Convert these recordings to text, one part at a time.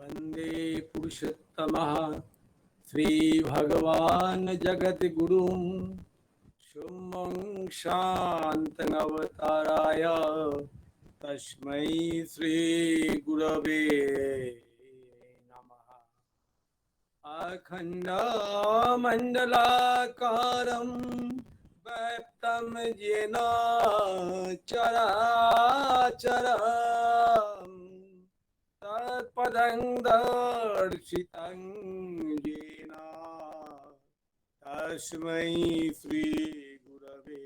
वंदे पुरुषोत्तमः श्री भगवान जगत गुरुं शुभं शान्तं अवताराय तस्मै श्री गुरवे नमः। अखण्डमण्डलाकारं व्याप्तं येन चराचरम् तत्पदं दर्शितं येन तस्मै श्री गुरवे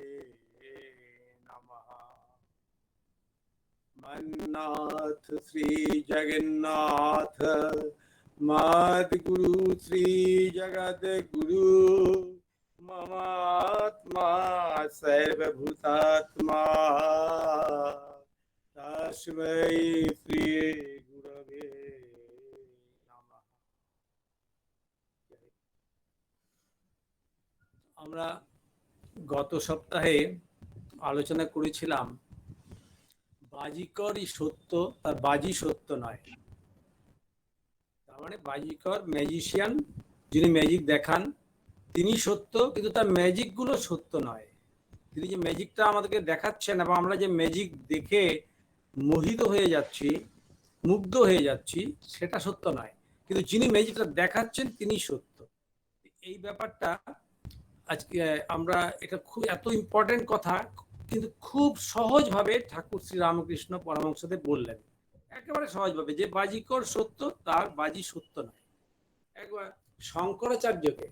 नमः। मन्नाथ श्री जगन्नाथ मद्गुरु श्री जगद्गुरु ममात्मा सर्वभूतात्मा तस्मै श्री गुरवे नमः। আমরা গত সপ্তাহে আলোচনা করেছিলাম বাজিকরই সত্য, তার বাজি সত্য নয়। তার মানে বাজিকর ম্যাজিশিয়ান, যিনি ম্যাজিক দেখান তিনি সত্য, কিন্তু তার ম্যাজিকগুলো সত্য নয়। তিনি যে ম্যাজিকটা আমাদেরকে দেখাচ্ছেন এবং আমরা যে ম্যাজিক দেখে মোহিত হয়ে যাচ্ছি, মুগ্ধ হয়ে যাচ্ছি, সেটা সত্য নয়, কিন্তু যিনি ম্যাজিকটা দেখাচ্ছেন তিনি সত্য। এই ব্যাপারটা আজকে আমরা, এটা খুব এত ইম্পর্টেন্ট কথা, কিন্তু খুব সহজভাবে ঠাকুর শ্রী রামকৃষ্ণ পরমহংসদেব বললেন, একেবারে সহজভাবে, যে বাজিকর সত্য তার বাজি সত্য নয়। একবার শঙ্করাচার্যকে,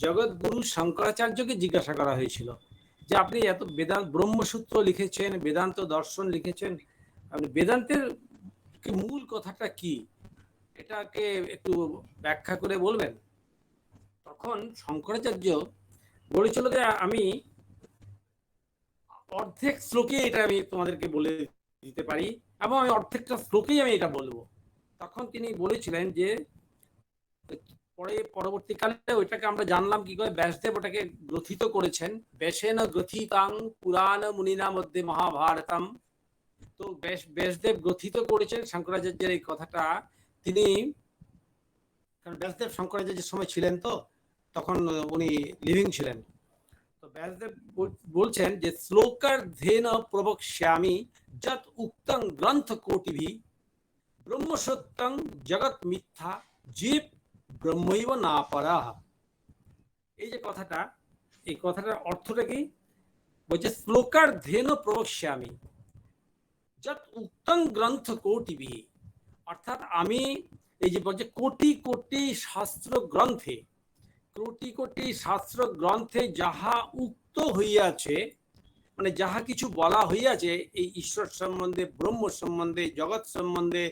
জগৎগুরু শঙ্করাচার্যকে জিজ্ঞাসা করা হয়েছিল যে আপনি এত বেদান্ত ব্রহ্মসূত্র লিখেছেন, বেদান্ত দর্শন লিখেছেন, আপনি বেদান্তের মূল কথাটা কি, এটাকে একটু ব্যাখ্যা করে বলবেন। তখন শঙ্করাচার্য বলেছিল যে আমি অর্ধেক শ্লোকে এটা আমি তোমাদেরকে বলে দিতে পারি, এবং আমি অর্ধেকটা শ্লোকেই আমি এটা বলবো। তখন তিনি বলেছিলেন যে পরবর্তীকালে ওইটাকে আমরা জানলাম কি করে, ব্যাসদেব ওটাকে গ্রথিত করেছেন, ব্যাসেন গ্রথিতাং পুরাণ মুনিনা মধ্যে মহাভারতম। তো ব্যাসদেব গ্রথিত করেছেন শঙ্করাচার্যের এই কথাটা। তিনি, কারণ ব্যাসদেব শঙ্করাচার্যের সময় ছিলেন, তো তখন উনি লিভিং ছিলেন। তো ব্যাসদেব বলছেন যে শ্লোকার্ধেন প্রবক্ষ্যামি যৎ উক্তং গ্রন্থ কোটিভি ব্রহ্ম সত্যং জগৎ মিথ্যা জীব ব্রহ্মৈব না পরাহ। এই যে কথাটা, এই কথাটার অর্থটা কি? বলছে শ্লোকার্ধেন প্রবক্ষ্যামি যৎ উক্তং গ্রন্থ কোটিভি, অর্থাৎ আমি এই যে বলছে কোটি কোটি শাস্ত্র গ্রন্থে, কোটি কোটি শাস্ত্র গ্রন্থে যাহা উক্ত হইয়াছে, মানে যাহা কিছু বলা হইয়াছে এই ঈশ্বর সম্বন্ধে, ব্রহ্ম সম্বন্ধে, জগৎ সম্বন্ধে,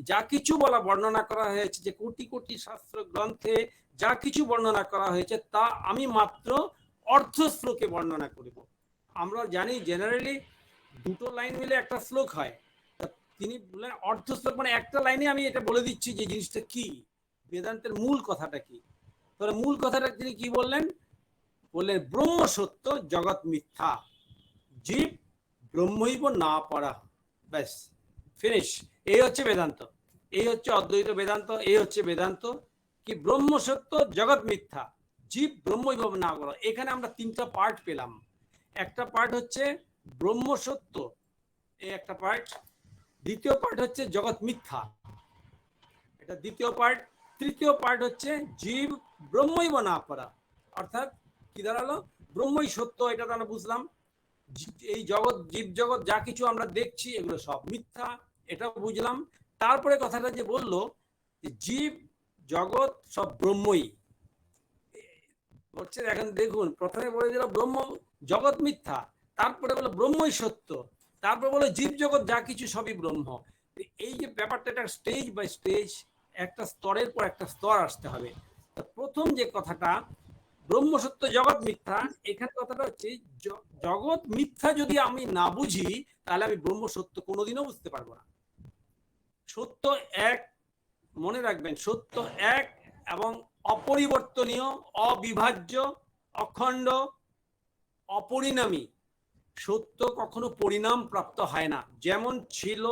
যা কিছু বলা বর্ণনা করা হয়েছে, যে কোটি কোটি শাস্ত্র গ্রন্থে যা কিছু বর্ণনা করা হয়েছে তা আমি মাত্র অর্ধ শ্লোকে বর্ণনা করিব। আমরা জানি জেনারেলি দুটো লাইন মিলে একটা শ্লোক হয়, তিনি বললেন অর্ধ শ্লোক, মানে একটা লাইনে আমি এটা বলে দিচ্ছি যে জিনিসটা কি, বেদান্তের মূল কথাটা কি। তাহলে মূল কথাটা তিনি কি বললেন? বললেন ব্রহ্ম সত্য জগৎ মিথ্যা জীব ব্রহ্মৈব না পড়া। ব্যাস, ফিনিশ। এই হচ্ছে বেদান্ত, এই হচ্ছে অদ্বৈত বেদান্ত, এই হচ্ছে বেদান্ত কি ব্রহ্ম সত্য জগৎ মিথ্যা জীব ব্রহ্মৈব না পড়া। এখানে আমরা তিনটা পার্ট পেলাম। একটা পার্ট হচ্ছে ব্রহ্ম সত্য, এই একটা পার্ট। দ্বিতীয় পার্ট হচ্ছে জগৎ মিথ্যা, এটা দ্বিতীয় পার্ট। তৃতীয় পার্ট হচ্ছে জীব ব্রহ্মৈব না পড়া, অর্থাৎ কি দাঁড়ালো? ব্রহ্মই সত্য, এটা তো আমরা বুঝলাম। এই জগৎ, জীব জগৎ যা কিছু আমরা দেখছি এগুলো সব মিথ্যা, এটাও বুঝলাম। তারপরে কথাটা যে বললো জীব জগৎ সব ব্রহ্মই হচ্ছে। এখন দেখুন, প্রথমে বলে দিল ব্রহ্ম জগৎ মিথ্যা, তারপরে বলে ব্রহ্মই সত্য, তারপরে বলে জীব জগৎ যা কিছু সবই ব্রহ্ম। এই যে ব্যাপারটা, এটা স্টেজ বাই স্টেজ, একটা স্তরের পর একটা স্তর আসতে হবে। প্রথম যে কথাটা ব্রহ্ম সত্য জগৎ মিথ্যা, এখানে কথাটা হচ্ছে জগৎ মিথ্যা যদি আমি না বুঝি তাহলে আমি ব্রহ্ম সত্য কোনোদিনও বুঝতে পারবো না। সত্য এক, মনে রাখবেন, সত্য এক এবং অপরিবর্তনীয়, অবিভাজ্য, অখণ্ড, অপরিণামী। সত্য কখনো পরিণাম প্রাপ্ত হয় না, যেমন ছিল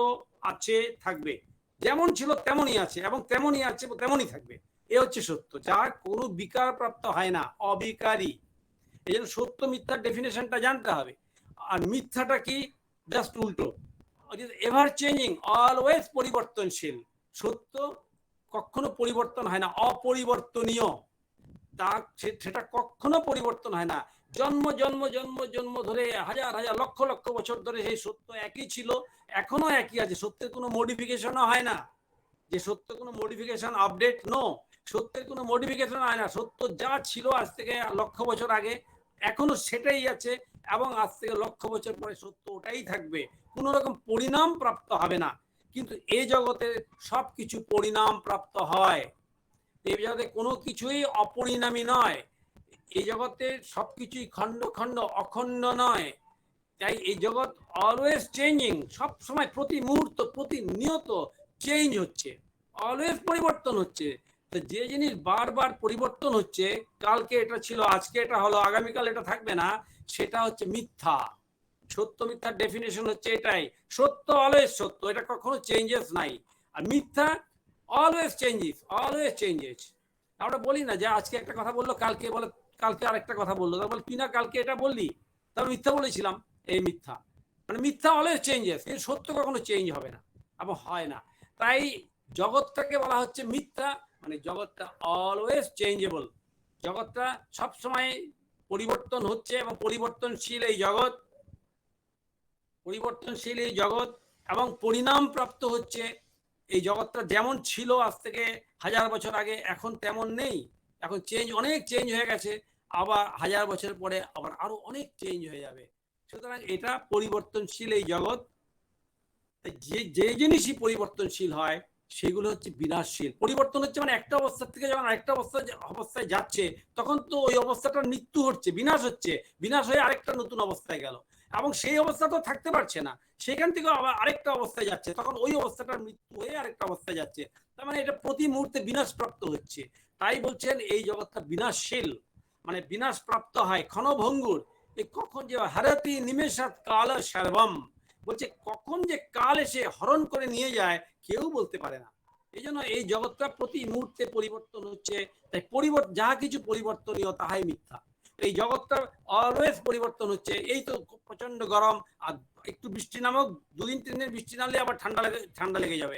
আছে থাকবে। যেমন ছিল তেমনই আছে এবং তেমনই আছে তেমনই থাকবে। এ হচ্ছে সত্য, যার কোনো বিকার প্রাপ্ত হয় না, অবিকারী। এই জন্য সত্য মিথ্যার ডেফিনেশনটা জানতে হবে। আর মিথ্যাটা কি? জাস্ট উল্টো, এভার চেঞ্জিং, অলওয়েজ পরিবর্তনশীল। সত্য কখনো পরিবর্তন হয় না, অপরিবর্তনীয়। তা সেটা কখনো পরিবর্তন হয় না। জন্ম জন্ম জন্ম জন্ম ধরে হাজার হাজার লক্ষ লক্ষ বছর ধরে সেই সত্য একই ছিল, এখনো একই আছে। সত্যের কোনো মডিফিকেশনও হয় না, যে সত্য কোনো মডিফিকেশন আপডেট নো, সত্যের কোনো মডিফিকেশন হয় না। সত্য যা ছিল আজ থেকে লক্ষ বছর আগে এখনো সেটাই আছে, এবং আজ থেকে লক্ষ বছর পরে সত্য ওটাই থাকবে, কোনো রকম পরিণাম প্রাপ্ত হবে না। কিন্তু এই জগতে সবকিছু পরিণাম প্রাপ্ত হয়, এই জগতে কোনো কিছুই অপরিণামী নয়। এই জগতে সবকিছুই খণ্ড খণ্ড অখণ্ড নয়। তাই এই জগৎ অলওয়েজ চেঞ্জিং, সব সময় প্রতি মুহূর্ত প্রতিনিয়ত চেঞ্জ হচ্ছে, অলওয়েজ পরিবর্তন হচ্ছে। তো যে জিনিস বারবার পরিবর্তন হচ্ছে, কালকে এটা ছিল আজকে এটা হলো আগামীকাল এটা থাকবে না, সেটা হচ্ছে মিথ্যা। সত্য মিথ্যার ডেফিনেশন হচ্ছে এটাই, সত্য অলওয়েজ সত্য, এটা কখনো চেঞ্জেস নাই। আর মিথ্যা অলওয়েজ চেঞ্জেস, অলওয়েজ চেঞ্জেস। আমরা বলি না যে আজকে একটা কথা বললো কালকে বলে কালকে আরেকটা কথা বললো, তারপর কি না কালকে এটা বললি তারপর মিথ্যা বলেছিলাম, এই মিথ্যা। মানে মিথ্যা অলওয়েজ চেঞ্জেস, কিন্তু সত্য কখনো চেঞ্জ হবে না এবং হয় না। তাই জগৎটাকে বলা হচ্ছে মিথ্যা, মানে জগৎটা অলওয়েজ চেঞ্জেবল, জগৎটা সবসময় পরিবর্তন হচ্ছে এবং পরিবর্তনশীল এই জগৎ, পরিবর্তনশীল এই জগৎ এবং পরিণাম প্রাপ্ত হচ্ছে। এই জগৎটা যেমন ছিল আজ থেকে হাজার বছর আগে এখন তেমন নেই, এখন চেঞ্জ, অনেক চেঞ্জ হয়ে গেছে। আবার হাজার বছর পরে আবার আরো অনেক চেঞ্জ হয়ে যাবে। সুতরাং এটা পরিবর্তনশীল এই জগৎ। যে যে জিনিসই পরিবর্তনশীল হয় সেগুলো হচ্ছে বিনাশশীল। পরিবর্তন হচ্ছে মানে একটা অবস্থা থেকে যখন আরেকটা অবস্থায় যাচ্ছে, তখন তো ওই অবস্থাটার মৃত্যু হচ্ছে, বিনাশ হচ্ছে, বিনাশ হয়ে আরেকটা নতুন অবস্থায় গেল, এবং সেই অবস্থা তো থাকতে পারছে না, সেখান থেকে আবার আরেকটা অবস্থায় যাচ্ছে, তখন ওই অবস্থাটার মৃত্যু হয়ে আরেকটা অবস্থায় যাচ্ছে। তার মানে এটা প্রতি মুহূর্তে বিনাশ প্রাপ্ত হচ্ছে। তাই বলছেন এই জগৎটা বিনাশশীল, মানে বিনাশ প্রাপ্ত হয়, ক্ষণভঙ্গুর। এই কখন যে হারতি নিমেষাৎ কাল সর্বম, বলছে কখন যে কাল এসে হরণ করে নিয়ে যায় কেউ বলতে পারে না। এই জন্য এই জগৎটা প্রতি মুহূর্তে পরিবর্তন হচ্ছে। তাই যা কিছু পরিবর্তনীয় তাহাই মিথ্যা। এই জগৎটা অলওয়েজ পরিবর্তন হচ্ছে। এই তো প্রচন্ড গরম, আর একটু বৃষ্টি নামক, 2-3 দিন বৃষ্টি নামলে আবার ঠান্ডা লেগে যাবে,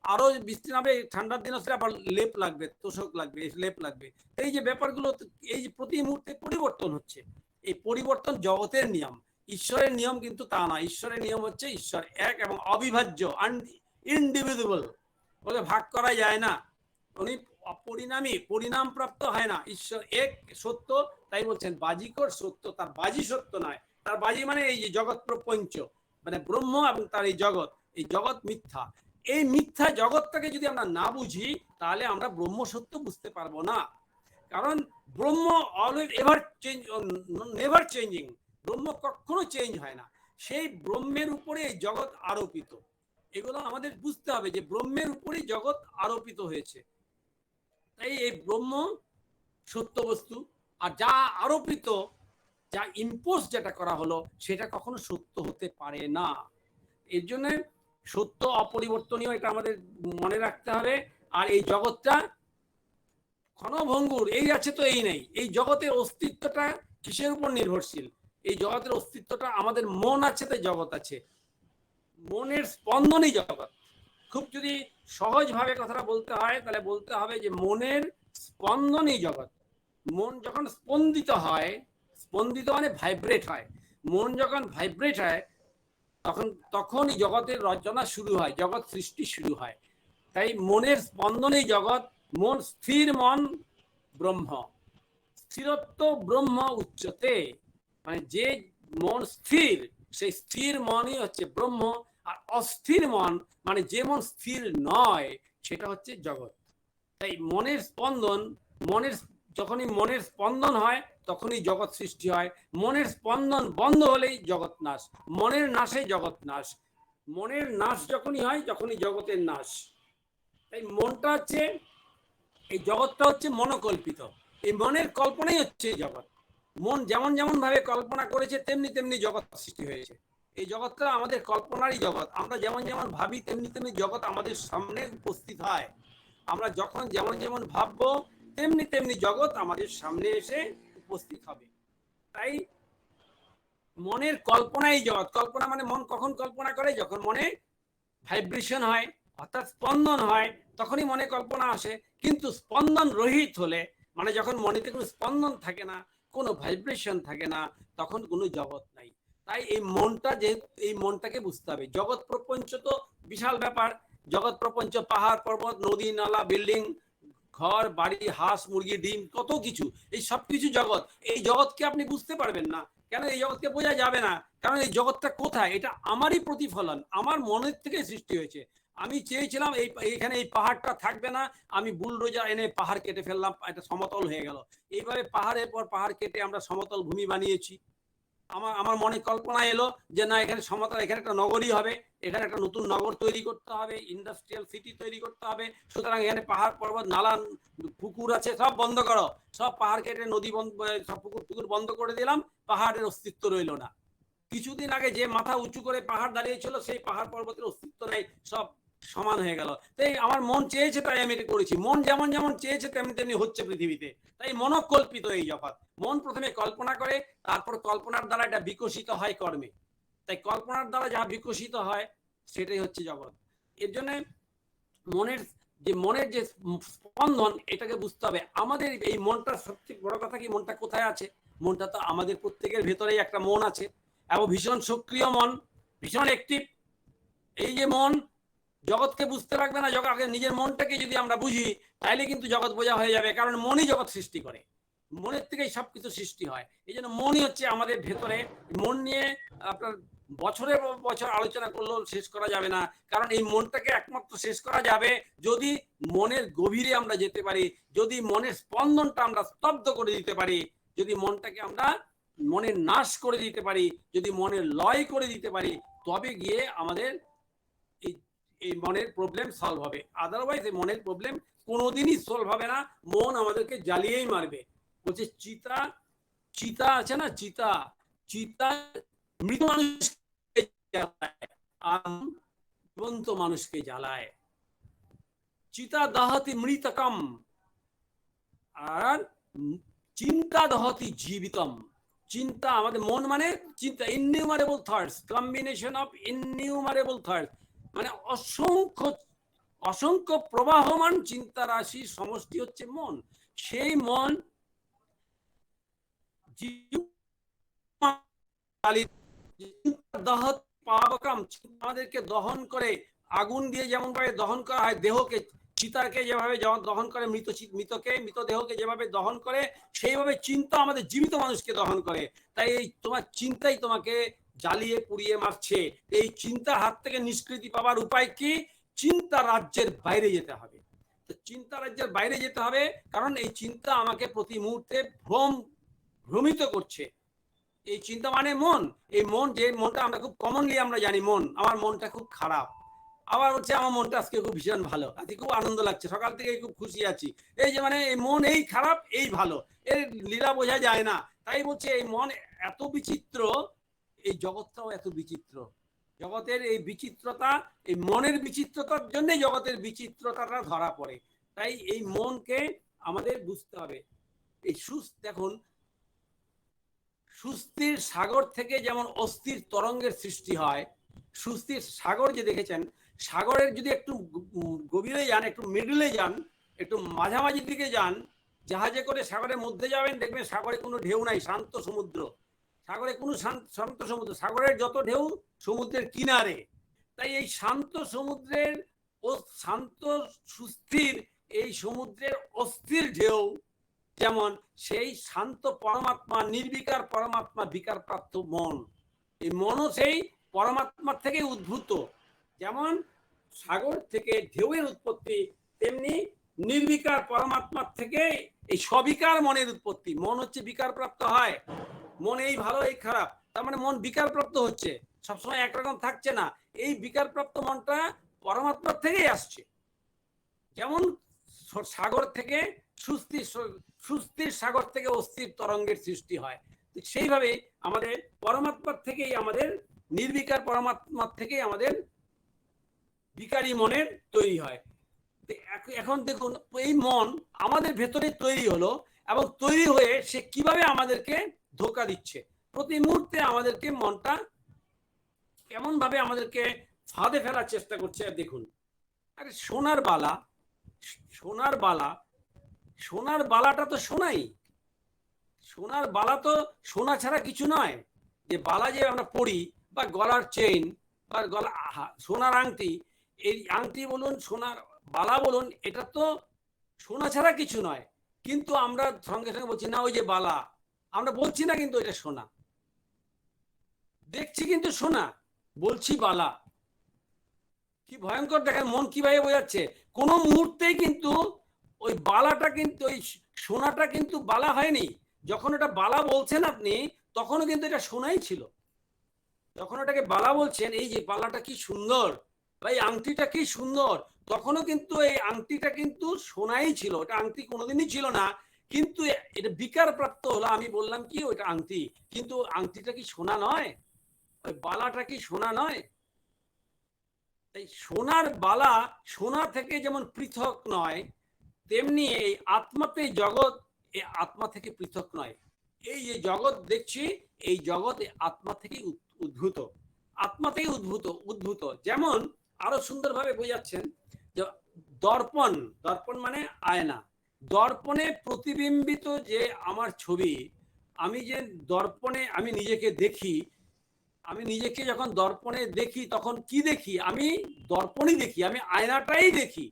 আরো বৃষ্টি নামে ঠান্ডার দিন আসলে আবার লেপ লাগবে, তোষক লাগবে, লেপ লাগবে। এই যে ব্যাপারগুলো, এই যে প্রতি মুহূর্তে পরিবর্তন হচ্ছে, এই পরিবর্তন জগতের নিয়ম। ঈশ্বরের নিয়ম কিন্তু তা না। ঈশ্বরের নিয়ম হচ্ছে ঈশ্বর এক এবং অবিভাজ্য, ইনডিভিজিবল, বলে ভাগ করা যায় না। উনি অপরিণামী, পরিণাম প্রাপ্ত হয় না। ঈশ্বর এক সত্য, তাই বলছেন বাজিকর সত্য, তার বাজি সত্য নয়। তার বাজি মানে এই যে জগৎ প্রপঞ্চ, মানে ব্রহ্ম এবং তার এই জগৎ মিথ্যা। এই মিথ্যা জগৎটাকে যদি আমরা না বুঝি, তাহলে আমরা ব্রহ্ম সত্য বুঝতে পারবো না। কারণ ব্রহ্ম always ever change, never changing, ব্রহ্ম কখনো চেঞ্জ হয় না। সেই ব্রহ্মের উপরে এই জগৎ আরোপিত। এগুলো আমাদের বুঝতে হবে যে ব্রহ্মের উপরেই জগৎ আরোপিত হয়েছে। তাই এই ব্রহ্ম সত্য বস্তু, আর যা আরোপিত, যা ইম্পোজ যেটা করা হলো, সেটা কখনো সত্য হতে পারে না। এর জন্য সত্য অপরিবর্তনীয়, এটা আমাদের মনে রাখতে হবে। আর এই জগৎটা ক্ষণভঙ্গুর, এই আছে তো এই নেই। এই জগতের অস্তিত্বটা কিসের উপর নির্ভরশীল? এই জগতের অস্তিত্বটা, আমাদের মন আছে তাই জগৎ আছে, মনের স্পন্দনই জগৎ। খুব যদি সহজভাবে কথাটা বলতে হয়, তাহলে বলতে হবে যে মনের স্পন্দনই জগৎ। মন যখন স্পন্দিত হয়, স্পন্দিত মানে ভাইব্রেট হয়, মন যখন ভাইব্রেট হয় তখনই জগতের রচনা শুরু হয়, জগৎ সৃষ্টি শুরু হয়। তাই মনের স্পন্দনই জগৎ। মন স্থির, মন ব্রহ্ম, স্থিরত্ব ব্রহ্ম উচ্চতে, মানে যে মন স্থির, সেই স্থির মনই হচ্ছে ব্রহ্ম। আর অস্থির মন, মানে যে মন স্থির নয়, সেটা হচ্ছে জগৎ। তাই মনের স্পন্দন, যখনই মনের স্পন্দন হয় তখনই জগৎ সৃষ্টি হয়। মনের স্পন্দন বন্ধ হলেই জগৎ নাশ, মনের নাশে জগৎ নাশ। মনের নাশ যখনই হয় তখনই জগতের নাশ। তাই মনটা হচ্ছে, এই জগৎটা হচ্ছে মনোকল্পিত, এই মনের কল্পনাই হচ্ছে জগৎ। মন যেমন যেমন ভাবে কল্পনা করেছে তেমনি তেমনি জগৎ সৃষ্টি হয়েছে। এই জগৎটা আমাদের কল্পনারই জগৎ। আমরা যেমন যেমন ভাবি তেমনি তেমনি জগৎ আমাদের সামনে উপস্থিত হয়। আমরা যখন যেমন যেমন ভাববো তেমনি তেমনি জগৎ আমাদের সামনে এসে উপস্থিত হবে। তাই মনের কল্পনাই জগৎ। কল্পনা মানে মন কখন কল্পনা করে? যখন মনে ভাইব্রেশন হয়, অর্থাৎ স্পন্দন হয়, তখনই মনে কল্পনা আসে। কিন্তু স্পন্দন রহিত হলে, মানে যখন মনেতে কোনো স্পন্দন থাকে না, কোনো ভাইব্রেশন থাকে না, তখন কোনো জগৎ নাই। তাই এই মনটা, যে এই মনটাকে বুঝতে হবে। জগৎ প্রপঞ্চ তো বিশাল ব্যাপার। জগৎ প্রপঞ্চ পাহাড় পর্বত নদী নালা বিল্ডিং ঘর বাড়ি হাঁস মুরগি ডিম কত কিছু, এই সব কিছু জগৎ। এই জগৎকে আপনি বুঝতে পারবেন না কেন? এই জগৎকে বোঝা যাবে না, কারণ এই জগৎটা কোথায়? এটা আমারই প্রতিফলন, আমার মনের থেকে সৃষ্টি হয়েছে। আমি চেয়েছিলাম এইখানে এই পাহাড়টা থাকবে না, আমি বুলডোজার এনে পাহাড় কেটে ফেললাম, এটা সমতল হয়ে গেল। এইভাবে পাহাড়ের পর পাহাড় কেটে আমরা সমতল ভূমি বানিয়েছি। আমার মনে কল্পনা এলো যে না, এখানে সমতল, এখানে একটা নগরী হবে, এখানে একটা নতুন নগর তৈরি করতে হবে, ইন্ডাস্ট্রিয়াল সিটি তৈরি করতে হবে। সুতরাং এখানে পাহাড় পর্বত নালা পুকুর আছে, সব বন্ধ করো, সব পাহাড় কেটে নদী বন্ধ, সব পুকুর বন্ধ করে দিলাম, পাহাড়ের অস্তিত্ব রইল না। কিছুদিন আগে যে মাথা উঁচু করে পাহাড় দাঁড়িয়েছিল, সেই পাহাড় পর্বতের অস্তিত্ব নেই, সব সমান হয়ে গেল। তাই আমার মন চেয়েছে, তাই আমি এটা করেছি। মন যেমন যেমন চেয়েছে তেমনি তেমনি হচ্ছে পৃথিবীতে। তাই মনোকল্পিত এই জগৎ। মন প্রথমে কল্পনা করে, তারপর কল্পনার দ্বারা এটা বিকশিত হয় কর্মে। তাই কল্পনার দ্বারা যা বিকশিত হয় সেটাই হচ্ছে জগৎ। এর জন্য মনের যে স্পন্দন, এটাকে বুঝতে হবে। আমাদের এই মনটার সবচেয়ে বড় কথা কি, মনটা কোথায় আছে? মনটা তো আমাদের প্রত্যেকের ভেতরেই একটা মন আছে, এবং ভীষণ সক্রিয় মন, ভীষণ অ্যাক্টিভ। এই যে মন জগৎকে বুঝতে পারবে না। জগৎ, নিজের মনটাকে যদি আমরা বুঝি, তাহলে কিন্তু জগৎ বোঝা হয়ে যাবে। কারণ মনই জগৎ সৃষ্টি করে, মনের থেকেই সবকিছু সৃষ্টি হয়। এই জন্য মনই হচ্ছে আমাদের ভেতরে। মন নিয়ে আপনার বছরের বছর আলোচনা করলেও শেষ করা যাবে না। কারণ এই মনটাকে একমাত্র শেষ করা যাবে যদি মনের গভীরে আমরা যেতে পারি, যদি মনের স্পন্দনটা আমরা স্তব্ধ করে দিতে পারি, যদি মনটাকে আমরা মনের নাশ করে দিতে পারি, যদি মনের লয় করে দিতে পারি, তবে গিয়ে আমাদের এই মনের প্রবলেম সলভ হবে। আদারওয়াইজ এই মনের প্রবলেম কোনোদিনই সলভ হবে না। মন আমাদেরকে জ্বালিয়েই মারবে। বলছে চিতা, চিতা আছে না, চিতা, চিতা মৃত মানুষকে জ্বালায় আর জীবন্ত মানুষকে জ্বালায়। চিতা দহতি মৃতকম আর চিন্তা দহতি জীবিতম। চিন্তা, আমাদের মন মানে চিন্তা, ইননিউমারেবল থটস, কম্বিনেশন অফ ইননিউমারেবল থটস, মানে অসংখ্য অসংখ্য প্রবাহমান চিন্তা রাশির সমষ্টি হচ্ছে মন। সেই মন আমাদেরকে দহন করে, আগুন দিয়ে যেমন ভাবে দহন করা হয় দেহকে, চিতাকে যেভাবে দহন করে, মৃতদেহকে যেভাবে দহন করে, সেইভাবে চিন্তা আমাদের জীবিত মানুষকে দহন করে। তাই এই তোমার চিন্তাই তোমাকে জ্বালিয়ে পুড়িয়ে মারছে। এই চিন্তার হাত থেকে নিষ্কৃতি পাওয়ার উপায় কি? চিন্তা রাজ্যের বাইরে যেতে হবে। তো চিন্তা রাজ্যের বাইরে যেতে হবে, কারণ এই চিন্তা আমাকে প্রতি মুহূর্তে ভ্রমিত করছে। এই চিন্তা মানে মন। এই মন, যে মনটা আমরা খুব কমনলি আমরা জানি, মন, আমার মনটা খুব খারাপ, আবার হচ্ছে আমার মনটা আজকে খুব ভীষণ ভালো, আজকে খুব আনন্দ লাগছে, সকাল থেকে খুব খুশি আছি। এই যে মানে এই মন এই খারাপ এই ভালো, এর লীলা বোঝা যায় না। তাই বলছে এই মন এত বিচিত্র, এই জগৎটাও এত বিচিত্র। জগতের এই বিচিত্রতা, এই মনের বিচিত্রতার জন্য জগতের বিচিত্রতাটা ধরা পড়ে। তাই এই মনকে আমাদের বুঝতে হবে। এই দেখুন, সুস্থির সাগর থেকে যেমন অস্থির তরঙ্গের সৃষ্টি হয়, সুস্থির সাগর যে দেখেছেন, সাগরের যদি একটু গভীরে যান, একটু মিডলে যান, একটু মাঝামাঝি দিকে যান, জাহাজে করে সাগরের মধ্যে যাবেন, দেখবেন সাগরে কোনো ঢেউ নাই, শান্ত সমুদ্র। সাগরে কোনো শান্ত সমুদ্র, সাগরের যত ঢেউ সমুদ্রের কিনারে। তাই এই শান্ত সমুদ্রের ও শান্ত সুস্থির এই সমুদ্রের অস্থির ঢেউ যেমন, সেই শান্ত পরমাত্মা, নির্বিকার পরমাত্মা, বিকার প্রাপ্ত মন, এই মনও সেই পরমাত্মার থেকে উদ্ভূত। যেমন সাগর থেকে ঢেউয়ের উৎপত্তি, তেমনি নির্বিকার পরমাত্মার থেকে এই সবিকার মনের উৎপত্তি। মন হচ্ছে বিকার প্রাপ্ত হয়, মন এই ভালো এই খারাপ, তার মানে মন বিকার প্রাপ্ত হচ্ছে, সবসময় একরকম থাকছে না। এই বিকার প্রাপ্ত মনটা পরমাত্মার থেকেই আসছে। যেমন সাগর থেকে সুস্থির সাগর থেকে অস্থির তরঙ্গের সৃষ্টি হয়, সেইভাবে আমাদের পরমাত্মার থেকেই আমাদের নির্বিকার পরমাত্মা থেকেই আমাদের বিকারী মনের তৈরি হয়। এখন দেখুন এই মন আমাদের ভেতরে তৈরি হলো এবং তৈরি হয়ে সে কিভাবে আমাদেরকে ধোকা দিচ্ছে। প্রতি মুহূর্তে আমাদেরকে মনটা কেমন ভাবে আমাদেরকে ফাঁদে ফেলার চেষ্টা করছে। দেখুন, আরে সোনার বালা, সোনার বালা, সোনার বালাটা তো সোনাই। সোনার বালা তো সোনা ছাড়া কিছু নয়। যে বালা যে আমরা পরি বা গলার চেইন বা গলা সোনার আংটি, এই আংটি বলুন সোনার বালা বলুন, এটা তো সোনা ছাড়া কিছু নয়। কিন্তু আমরা সঙ্গে সঙ্গে বলছি না ওই যে বালা, আমরা বলছি না কিন্তু এটা সোনা, দেখছি কিন্তু সোনা, বলছি বালা। কি ভয়ঙ্কর দেখেন মন কিভাবে বোঝাচ্ছে। কোনো মুহূর্তেই কিন্তু ওই বালাটা কিন্তু ওই সোনাটা কিন্তু বালা হয়নি। যখন এটা বালা বলছেন আপনি, তখনও কিন্তু এটা সোনাই ছিল। যখন ওটাকে বালা বলছেন, এই যে বালাটা কি সুন্দর, ভাই আংটিটা কি সুন্দর, তখনও কিন্তু এই আংটিটা কিন্তু সোনাই ছিল। ওটা আংটি কোনোদিনই ছিল না, কিন্তু এটা বিকার প্রাপ্ত হলো। আমি বললাম কি ওইটা আংটি, কিন্তু আংটিটা কি সোনা নয়? ওই বালাটা কি সোনা নয়? তাই সোনার বালা সোনা থেকে যেমন পৃথক নয়, তেমনি এই আত্মাতে জগৎ এই আত্মা থেকে পৃথক নয়। এই যে জগৎ দেখছি, এই জগৎ আত্মা থেকে উদ্ভূত, আত্মা থেকে উদ্ভূত। যেমন আরো সুন্দরভাবে বোঝাচ্ছেন যে দর্পণ, দর্পণ মানে আয়না। দর্পণে প্রতিবিম্বিত যে আমার ছবি, আমি যে দর্পণে আমি নিজেকে দেখি, আমি নিজেকে যখন দর্পণে দেখি তখন কি দেখি? আমি দর্পণই দেখি, আমি আয়নাটাই দেখি।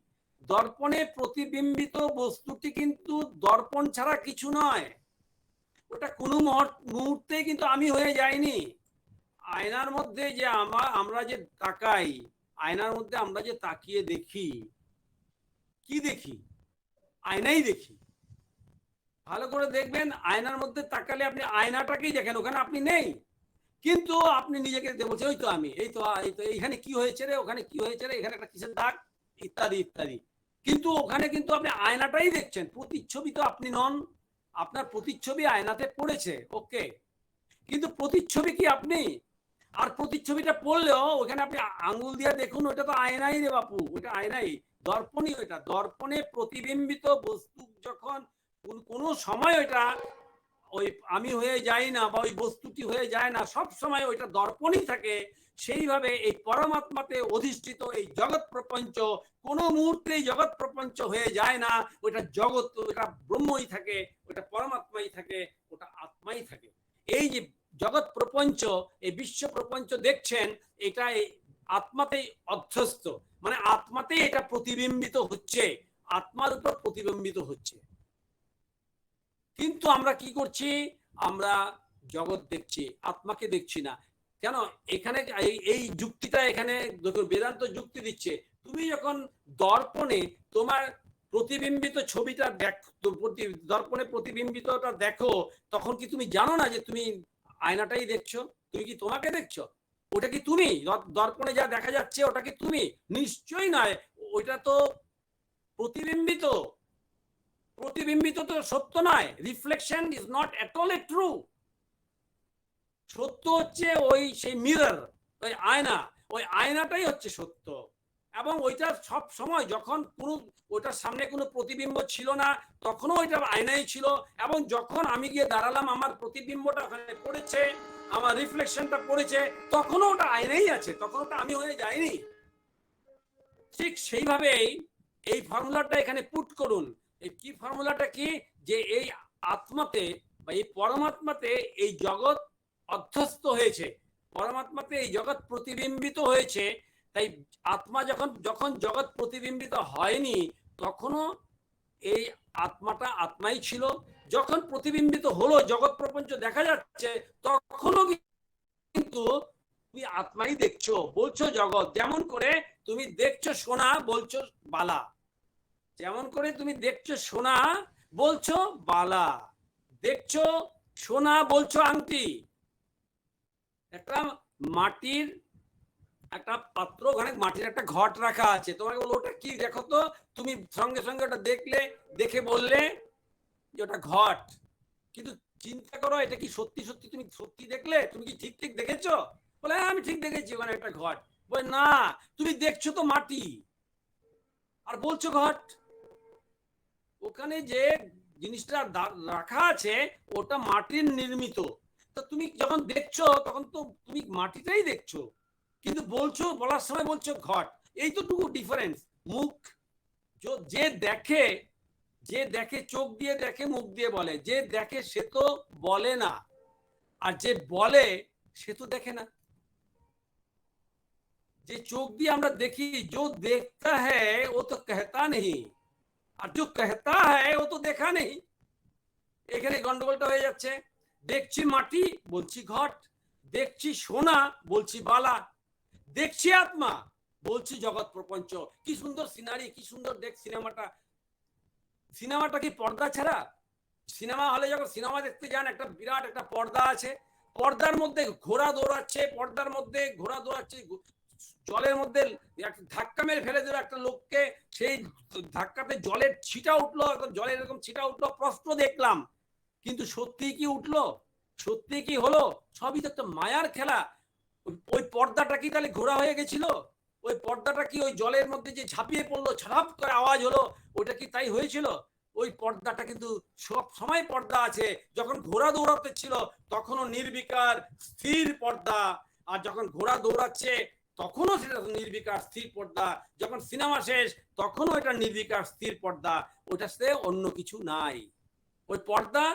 দর্পণে প্রতিবিম্বিত বস্তুটি কিন্তু দর্পণ ছাড়া কিছু নয়। ওটা কোনো মুহূর্তে কিন্তু আমি হয়ে যাইনি। আয়নার মধ্যে যে আমরা যে তাকাই, আয়নার মধ্যে আমরা যে তাকিয়ে দেখি, কি দেখি? আয়নাই দেখি। ভালো করে দেখবেন, আয়নার মধ্যে তাকালে আপনি আয়নাটাকেই দেখেন, ওখানে আপনি নেই। কিন্তু আপনি নিজেকে বলছেন ওই তো আমি, এই তো এইখানে কি হয়েছে রে, ওখানে কি হয়েছে রে, এখানে একটা কিসের দাগ, ইত্যাদি ইত্যাদি। কিন্তু ওখানে কিন্তু আপনি আয়নাটাই দেখছেন, প্রতিচ্ছবি তো আপনি নন। আপনার প্রতিচ্ছবি আয়নাতে পড়েছে, ওকে, কিন্তু প্রতিচ্ছবি কি আপনি? আর প্রতিচ্ছবিটা পড়লেও ওখানে আপনি আঙ্গুল দিয়ে দেখুন, ওটা তো আয়নাই রে বাপু, ওটা আয়নাই, দর্পণই ওটা। দর্পণে প্রতিবিম্বিত বস্তু যখন কোনো সময় ওইটা ওই আমি হয়ে যাই না বা ওই বস্তুটি হয়ে যায় না, সব সময় ওইটা দর্পণই থাকে। সেইভাবে এই পরমাত্মাতে অধিষ্ঠিত এই জগৎ প্রপঞ্চ কোনো মুহূর্তেই জগৎ প্রপঞ্চ হয়ে যায় না। ওটা জগৎ, ওটা ব্রহ্মই থাকে, ওটা পরমাত্মাই থাকে, ওটা আত্মাই থাকে। এই যে জগৎ প্রপঞ্চ, এই বিশ্ব প্রপঞ্চ দেখছেন, এটা এই আত্মাতেই অধ্যস্ত, মানে আত্মাতেই এটা প্রতিবিম্বিত হচ্ছে, আত্মার উপর প্রতিবিম্বিত হচ্ছে। কিন্তু আমরা কি করছি? আমরা জগৎ দেখছি, আত্মাকে দেখছি না। কেন? এখানে এই যুক্তিটা এখানে বেদান্ত যুক্তি দিচ্ছে। তুমি যখন দর্পণে তোমার প্রতিবিম্বিত ছবিটা দর্পণে প্রতিবিম্বিতটা দেখো, তখন কি তুমি জানো না যে তুমি আয়নাটাই দেখছো? তুমি কি তোমাকে দেখছো? ওটা কি তুমি? দর্পণে যা দেখা যাচ্ছে ওটা কি তুমি? নিশ্চয়ই নয়, ওইটা তো প্রতিবিম্বিত। প্রতিবিম্বিত তো সত্য নয়। Reflection is not at all a true. সত্য হচ্ছে ওই সেই মিরর, ওই আয়না, ওই আয়নাটাই হচ্ছে সত্য। এবং ওইটা সব সময় যখন কোনো ওইটার সামনে কোনো প্রতিবিম্ব ছিল না, তখনও ওইটা আয়নাই ছিল। এবং যখন আমি গিয়ে দাঁড়ালাম, আমার প্রতিবিম্বটা ওখানে পড়েছে, আমার রিফ্লেকশনটা পড়েছে, তখনও ওটা আয়নাই আছে, তখন ওটা আমি হয়ে যায়নি। ঠিক সেইভাবেই এই ফর্মুলাটা এখানে পুট করুন। এই কি ফর্মুলাটা কি? যে এই আত্মাতে বা এই পরমাত্মাতে এই জগৎ অধ্যস্ত হয়েছে, পরমাত্মাতে এই জগৎ প্রতিবিম্বিত হয়েছে। তাই আত্মা যখন যখন জগৎ প্রতিবিম্বিত হয়নি, তখনও এই আত্মাটা আত্মাই ছিল। যখন প্রতিবিম্বিত হলো, জগৎ প্রপঞ্চ দেখা যাচ্ছে, তখনও কিন্তু তুমি আত্মাই দেখছো, বলছো জগৎ। যেমন করে তুমি দেখছো সোনা, বলছো বালা। যেমন করে তুমি দেখছো সোনা, বলছো বালা। দেখছো সোনা, বলছো আংটি। একটা মাটির একটা পাত্র, ওখানে মাটির একটা ঘট রাখা আছে, তোমাকে বললো ওটা কি দেখো তো, তুমি সঙ্গে সঙ্গে ওটা দেখলে, দেখে বললে যে ওটা ঘট। কিন্তু চিন্তা করো, এটা কি সত্যি সত্যি তুমি সত্যি দেখলে? তুমি কি ঠিক ঠিক দেখেছো? বলে আমি ঠিক দেখেছি ওখানে একটা ঘট। বলে না, তুমি দেখছো তো মাটি আর বলছো ঘট। ওখানে যে জিনিসটা রাখা আছে ওটা মাটির নির্মিত। তো তুমি যখন দেখছো তখন তো তুমি মাটিটাই দেখছো, কিন্তু বলছো, বলার সময় বলছো ঘট। এই তো টুকু ডিফারেন্স। মুখ যে দেখে, যে দেখে চোখ দিয়ে দেখে, মুখ দিয়ে বলে, যে দেখে সে তো বলে না, আর যে বলে সে তো দেখে না। যে চোখ দিয়ে আমরা দেখি, जो देखता है वो तो कहता नहीं, আর जो कहता है वो तो देखा नहीं। এখানে গন্ডগোলটা হয়ে যাচ্ছে। দেখছি মাটি বলছি ঘট, দেখছি সোনা বলছি বালা, দেখছি আত্মা বলছি জগৎ প্রপঞ্চ। কি সুন্দর সিনারি, কি সুন্দর দেখ সিনেমাটা। সিনেমাটা কি পর্দা ছাড়া? সিনেমা হলে যখন সিনেমা দেখতে যান একটা বিরাট একটা পর্দা আছে, পর্দার মধ্যে ঘোড়া দৌড়াচ্ছে, পর্দার মধ্যে ঘোড়া দৌড়াচ্ছে, জলের মধ্যে ধাক্কা মেরে ফেলে দিল একটা লোককে, সেই ধাক্কাতে জলের ছিটা উঠলো, জলের এরকম ছিটা উঠলো, প্রশ্ন দেখলাম, কিন্তু সত্যি কি উঠলো, সত্যি কি হলো? সবই তো একটা মায়ার খেলা। ওই পর্দাটা কি তাহলে ঘোড়া হয়ে গেছিল? ওই পর্দাটা কি ওই জলের মধ্যে যে ঝাঁপিয়ে পড়লো, ছাপ করে আওয়াজ হলো, ওটা কি তাই হয়েছিল? ওই পর্দাটা কিন্তু সব সময় পর্দা আছে। যখন ঘোড়া দৌড়াতে ছিল তখনও নির্বিকার স্থির পর্দা, আর যখন ঘোড়া দৌড়াচ্ছে তখনও সেটা নির্বিকার স্থির পর্দা, যখন সিনেমা শেষ তখনও এটা নির্বিকার স্থির পর্দা, ওটাতে অন্য কিছু নাই। ওই পর্দা,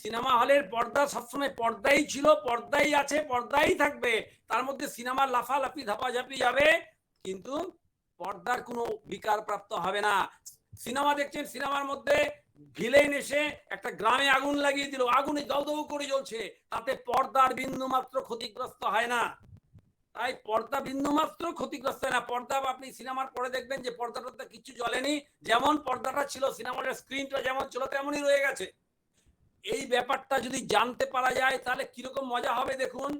সিনেমা হলের পর্দা সবসময় পর্দাই ছিল, পর্দাই আছে, পর্দাই থাকবে। তার মধ্যে সিনেমা লাফালাফি ধাপাঝাপি যাবে, কিন্তু পর্দার কোনো বিকার প্রাপ্ত হবে না। সিনেমা দেখছেন, সিনেমার মধ্যে ভিলেন এসে একটা গ্রামে আগুন লাগিয়ে দিল, আগুনে দাউ দাউ করে জ্বলছে, তাতে পর্দার বিন্দু মাত্র ক্ষতিগ্রস্ত হয় না। তাই পর্দা বিন্দু মাত্র ক্ষতিগ্রস্ত হয় না। পর্দা আপনি সিনেমার পরে দেখবেন যে পর্দাটা কিছু জ্বলেনি, যেমন পর্দাটা ছিল, সিনেমার স্ক্রিনটা যেমন ছিল তেমনই রয়ে গেছে। এই ব্যাপারটা যদি জানতে পারা যায় তাহলে কিরকম মজা হবে দেখুন।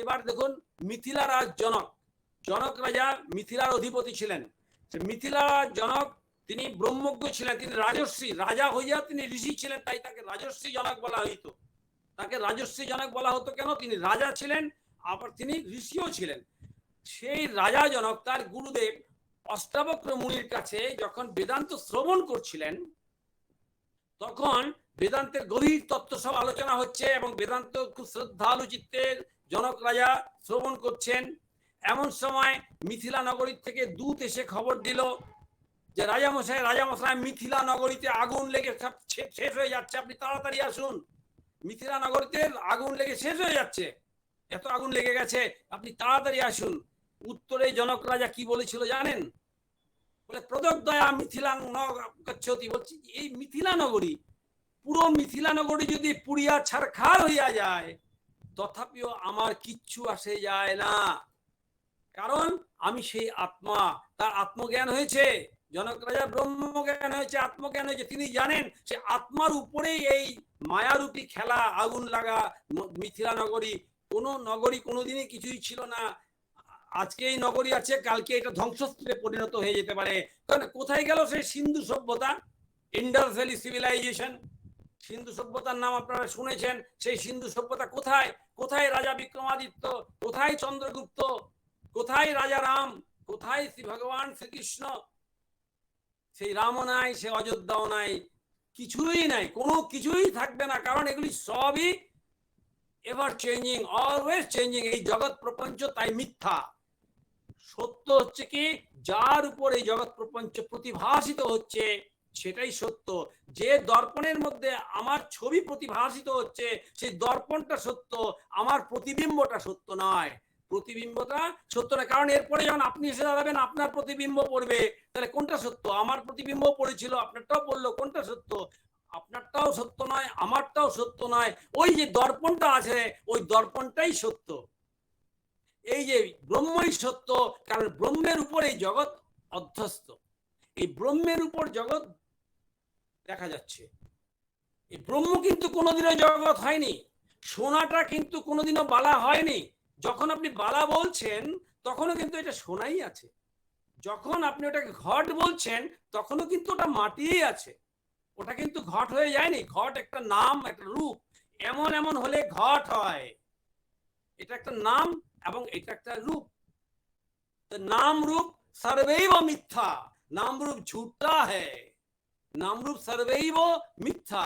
এবার দেখুন মিথিলা রাজ জনক, জনক রাজা মিথিলার অধিপতি ছিলেন। মিথিলা জনক তিনি ব্রহ্মজ্ঞ ছিলেন, তিনি রাজর্ষি, রাজা হইয়া তিনি ঋষি ছিলেন, তাই তাকে রাজর্ষি জনক বলা হইতো। তাকে রাজর্ষি জনক বলা হতো কেন? তিনি রাজা ছিলেন, আবার তিনি ঋষিও ছিলেন। সেই রাজা জনক তার গুরুদেব অষ্টাবক্র মুনির কাছে যখন বেদান্ত শ্রবণ করছিলেন, তখন বেদান্তের গভীর তত্ত্ব সব আলোচনা হচ্ছে এবং বেদান্ত খুব শ্রদ্ধালু চিত্তের জনক রাজা শ্রবণ করছেন। এমন সময় মিথিলা নগরী থেকে দূত এসে খবর দিল যে রাজামশাই মিথিলা নগরীতে আগুন লেগে সব শেষ হয়ে যাচ্ছে, আপনি তাড়াতাড়ি আসুন। মিথিলা নগরীতে আগুন লেগে শেষ হয়ে যাচ্ছে, এত আগুন লেগে গেছে, আপনি তাড়াতাড়ি আসুন। উত্তরে জনক রাজা কি বলেছিল জানেন? বলে প্রদগ্ধয়া মিথিলা গচ্ছতি, বলছি এই মিথিলা নগরী, পুরো মিথিলা নগরী যদি পুড়িয়া ছারখার হইয়া যায় তথাপিও আমার কিচ্ছু আসে যায় না, কারণ আমি সেই আত্মা। তার আত্মজ্ঞান হয়েছে, জনক রাজা ব্রহ্মজ্ঞান হয়েছে, আত্মজ্ঞান হয়েছে। তিনি জানেন সে আত্মার উপরেই এই মায়ারূপী খেলা, আগুন লাগা মিথিলা নগরী। কোন নগরী কোনোদিনই কিছুই ছিল না, আজকে এই নগরী আছে, কালকে এটা ধ্বংসস্তূপে পরিণত হয়ে যেতে পারে। কারণ কোথায় গেল সেই সিন্ধু সভ্যতা, ইন্ডাস ভ্যালি সিভিলাইজেশন? সিন্ধু সভ্যতার নাম আপনারা শুনেছেন। সেই সিন্ধু সভ্যতা কোথায়? কোথায় রাজা বিক্রমাদিত্য, কোথায় চন্দ্রগুপ্ত, কোথায় রাজা রাম, কোথায় শ্রী ভগবান শ্রীকৃষ্ণ? সেই রামও নাই, সে অযোধ্যাও নাই, কিছুই নাই, কোনো কিছুই থাকবে না, কারণ এগুলি সবই এভার চেঞ্জিং, অলওয়েজ চেঞ্জিং। এই জগৎ প্রপঞ্চ তাই মিথ্যা। সত্য হচ্ছে কি, যার উপর এই জগৎ প্রপঞ্চ প্রতিভাসিত হচ্ছে সেটাই সত্য। যে দর্পণের মধ্যে আমার ছবি প্রতিভাসিত হচ্ছে সেই দর্পণটা সত্য, আমার প্রতিবিম্বটা সত্য নয়। প্রতিবিম্বটা সত্য নয়, কারণ এরপরে যখন আপনি এসে দাঁড়াবেন আপনার প্রতিবিম্ব পড়বে, তাহলে কোনটা সত্য? আমার প্রতিবিম্ব পড়েছিল, আপনারটাও পড়লো, কোনটা সত্য? আপনারটাও সত্য নয়, আমারটাও সত্য নয়, ওই যে দর্পণটা আছে ওই দর্পণটাই সত্য। এই যে ব্রহ্মই সত্য, কারণ ব্রহ্মের উপর এই জগৎ অধ্যস্ত, এই ব্রহ্মের উপর জগৎ দেখা যাচ্ছে। এই ব্রহ্ম কিন্তু কোনোদিনও জগৎ হয়নি, সোনাটা কিন্তু কোনোদিনও বালা হয়নি। যখন আপনি বালা বলছেন তখনও কিন্তু এটা সোনাই আছে, যখন আপনি ওটাকে ঘট বলছেন তখনও কিন্তু ওটা মাটিই আছে, ওটা কিন্তু ঘট হয়ে যায়নি। ঘট একটা নাম, একটা রূপ, এমন এমন হলে ঘট হয়, এটা একটা নাম এবং এটা একটা রূপ। नाम रूप सर्वैव मिथ्या, नाम रूप झूठा है, नाम रूप सर्वैव मिथ्या।